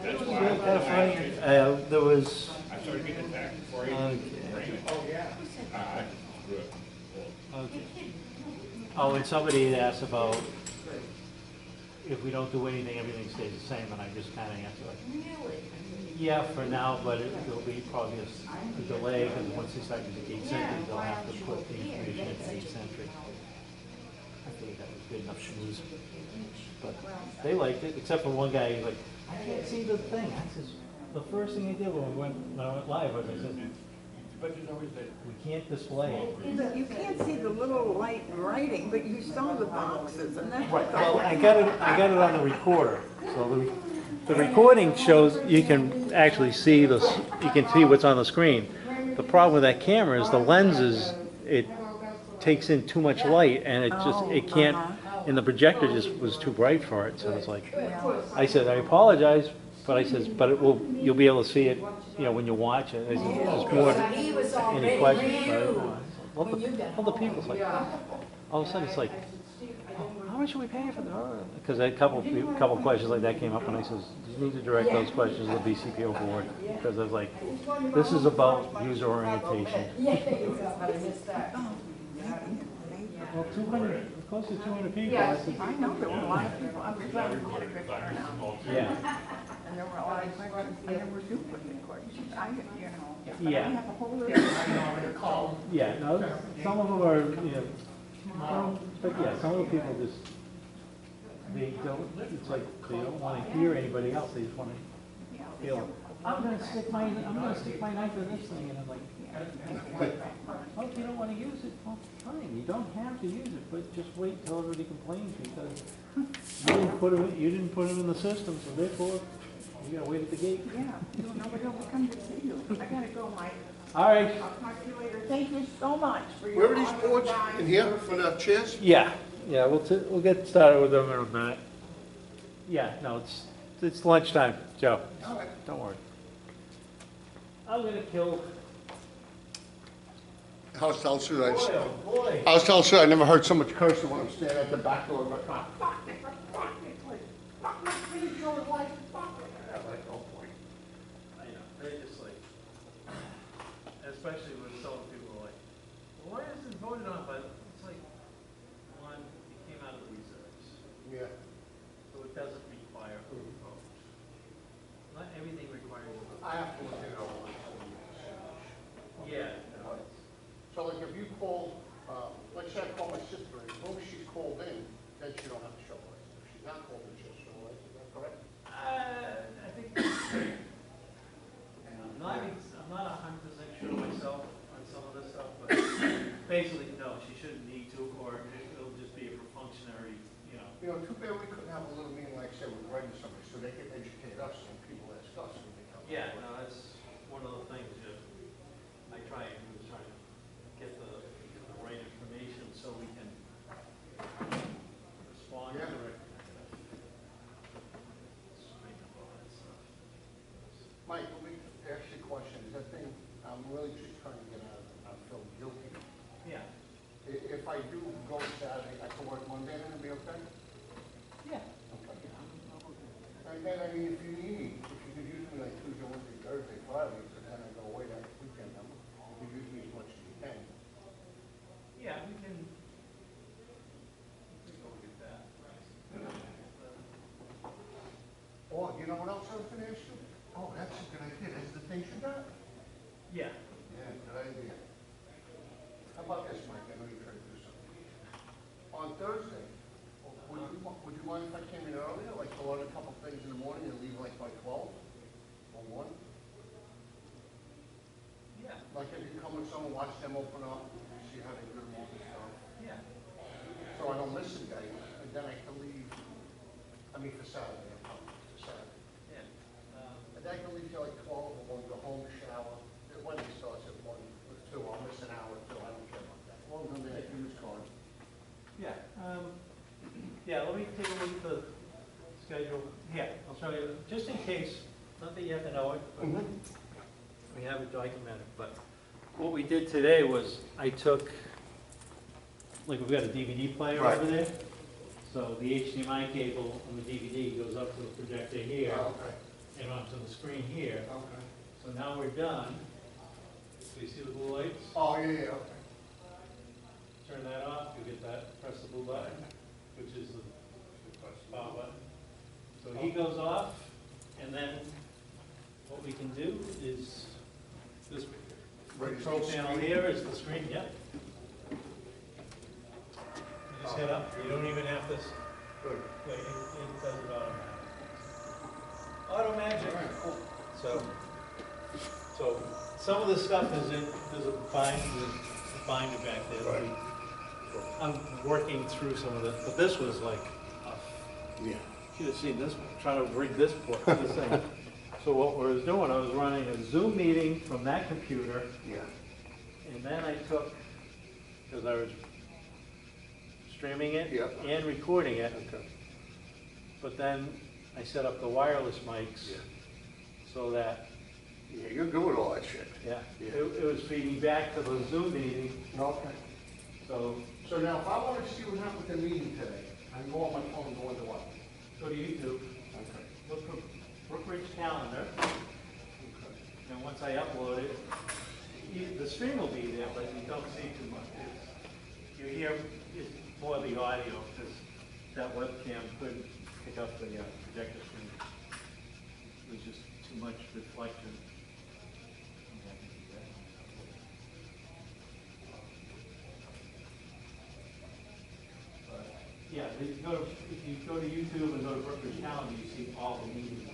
That's kind of funny. There was. I started getting attacked before I even framed it. Oh, yeah. I screw it. Okay. Oh, and somebody had asked about if we don't do anything, everything stays the same, and I just kind of answered like, really? Yeah, for now, but it'll be probably a delay, because once they start using Gate Sentry, they'll have to put the information in Gate Sentry. I think that was good enough schmooze. But they liked it, except for one guy, he's like, I can't see the thing. I says, the first thing I did when I went live was I said, we can't display it. But you can't see the little light writing, but you saw the boxes, and that's Right, what well, I got it on the recorder, so the recording shows, you can actually see you can see what's on the screen. The problem with that camera is the lenses, it takes in too much light, and it can't, and the projector just was too bright for it, so it's like, I said, I apologize, but I says, but you'll be able to see it, when you watch it. There's more, any questions, right? All the people's like, all of a sudden it's like, how much are we paying for the, because a couple questions like that came up, and I says, you need to direct those questions to the BCPO board, because I was like, this is about user orientation. Well, 200, close to 200 people. I know there were a lot of people. I was glad we had a good turnout. Yeah. And there were a lot of questions, and there were duplicate questions. I Yeah. have a whole list. Yeah, no, some of them are, but yeah, some of the people just, they don't, it's like, they don't want to hear anybody else, they just want to feel, I'm gonna stick my knife in this thing, and I'm like, well, if you don't want to use it, well, fine, you don't have to use it, but just wait till everybody complains, because you didn't put them in the system, so therefore, you gotta wait at the gate. Yeah, nobody will come to see you. I gotta go, Mike. All right. I'll talk to you later. Thank you so much for your. Where are these boards? In here, for the chairs? Yeah, we'll get started with them in a minute. Yeah, no, it's lunchtime, Joe. All right. Don't worry. I'm gonna kill. I was telling Sue, Boy. I was telling Sue, I never heard so much cursing when I'm standing at the back door of my car. They're just like, especially when some people are like, well, why isn't it voted on? But it's like, one, it came out of the reserves. Yeah. So it doesn't require a vote. Not everything requires a vote. I have to look at it all. Yeah. So like if you call, like say I call my sister, as long as she's called in, then she don't have to show license. If she's not called in, she'll show license. Is that correct? I think, I'm not 100% sure myself on some of this stuff, but basically, no, she shouldn't need to, or it'll just be for functionary, You know, too bad we couldn't have a little meeting, like say, with register somebody, so they can educate us and people ask us. And they come. Yeah, no, that's one of the things that I try and do, is try to get the right information so we can respond correctly. Mike, let me ask you a question. Is that thing, I'm really just trying to get out of it. I feel guilty. Yeah. If I do go Saturday, I can work Monday, then it'll be okay? Yeah. Okay. And then, I mean, if you need, if you could use me like Tuesday, Wednesday, Thursday, Friday, so then I go away that weekend, you could use me as much as you can. Yeah, we can go get that. Oh, you know what else I was gonna ask you? Oh, that's a good idea. That's the things you got? Yeah. Yeah, good idea. How about this, Mike? I know you're trying to do something. On Thursday, would you mind if I came in earlier, like to learn a couple things in the morning and leave like by 12 or 1? Yeah. Like if you come with someone, watch them open up, see how they do them all and stuff. Yeah. So I don't miss a day, and then I can leave, I mean for Saturday, I'm coming for Saturday. Yeah. And I can leave till like 12 or 1, go home, shower. When it starts at 1 or 2, I'll miss an hour or 2, I don't care about that. As long as I'm there, I can use card. Yeah, yeah, let me take a look at the schedule. Yeah, I'll show you, just in case, not that you have to know it, but we have it documented. But what we did today was I took, like we've got a DVD player Right. over there. So the HDMI cable on the DVD goes up to the projector here and onto the screen here. Okay. So now we're done. So you see the blue lights? Oh, yeah, yeah, okay. Turn that off, you get that, press the blue button, which is the power button. So he goes off, and then what we can do is, this control panel here is the screen, yep. You just hit up, you don't even have this. Good. Wait, it does it automatically. Auto magic. All right, cool. So some of the stuff is in, there's a binder back there. I'm working through some of it, but this was like, yeah. Should have seen this, trying to read this book, this thing. So what I was doing, I was running a Zoom meeting from that computer. Yeah. And then I took, because I was streaming it and recording it. Okay. But then I set up the wireless mics so that. Yeah, you're doing all that shit. Yeah. It was feeding back to the Zoom meeting. Okay. So now if I want to see what happened with the meeting today, I can go on my phone and go into what? Go to YouTube. Okay. Look for Brookridge calendar. Okay. And once I upload it, the stream will be there, but you don't see too much. You hear more of the audio because that webcam couldn't pick up the projector screen. It was just too much reflection. Yeah, if you go to YouTube and go to Brookridge calendar, you see all the meetings.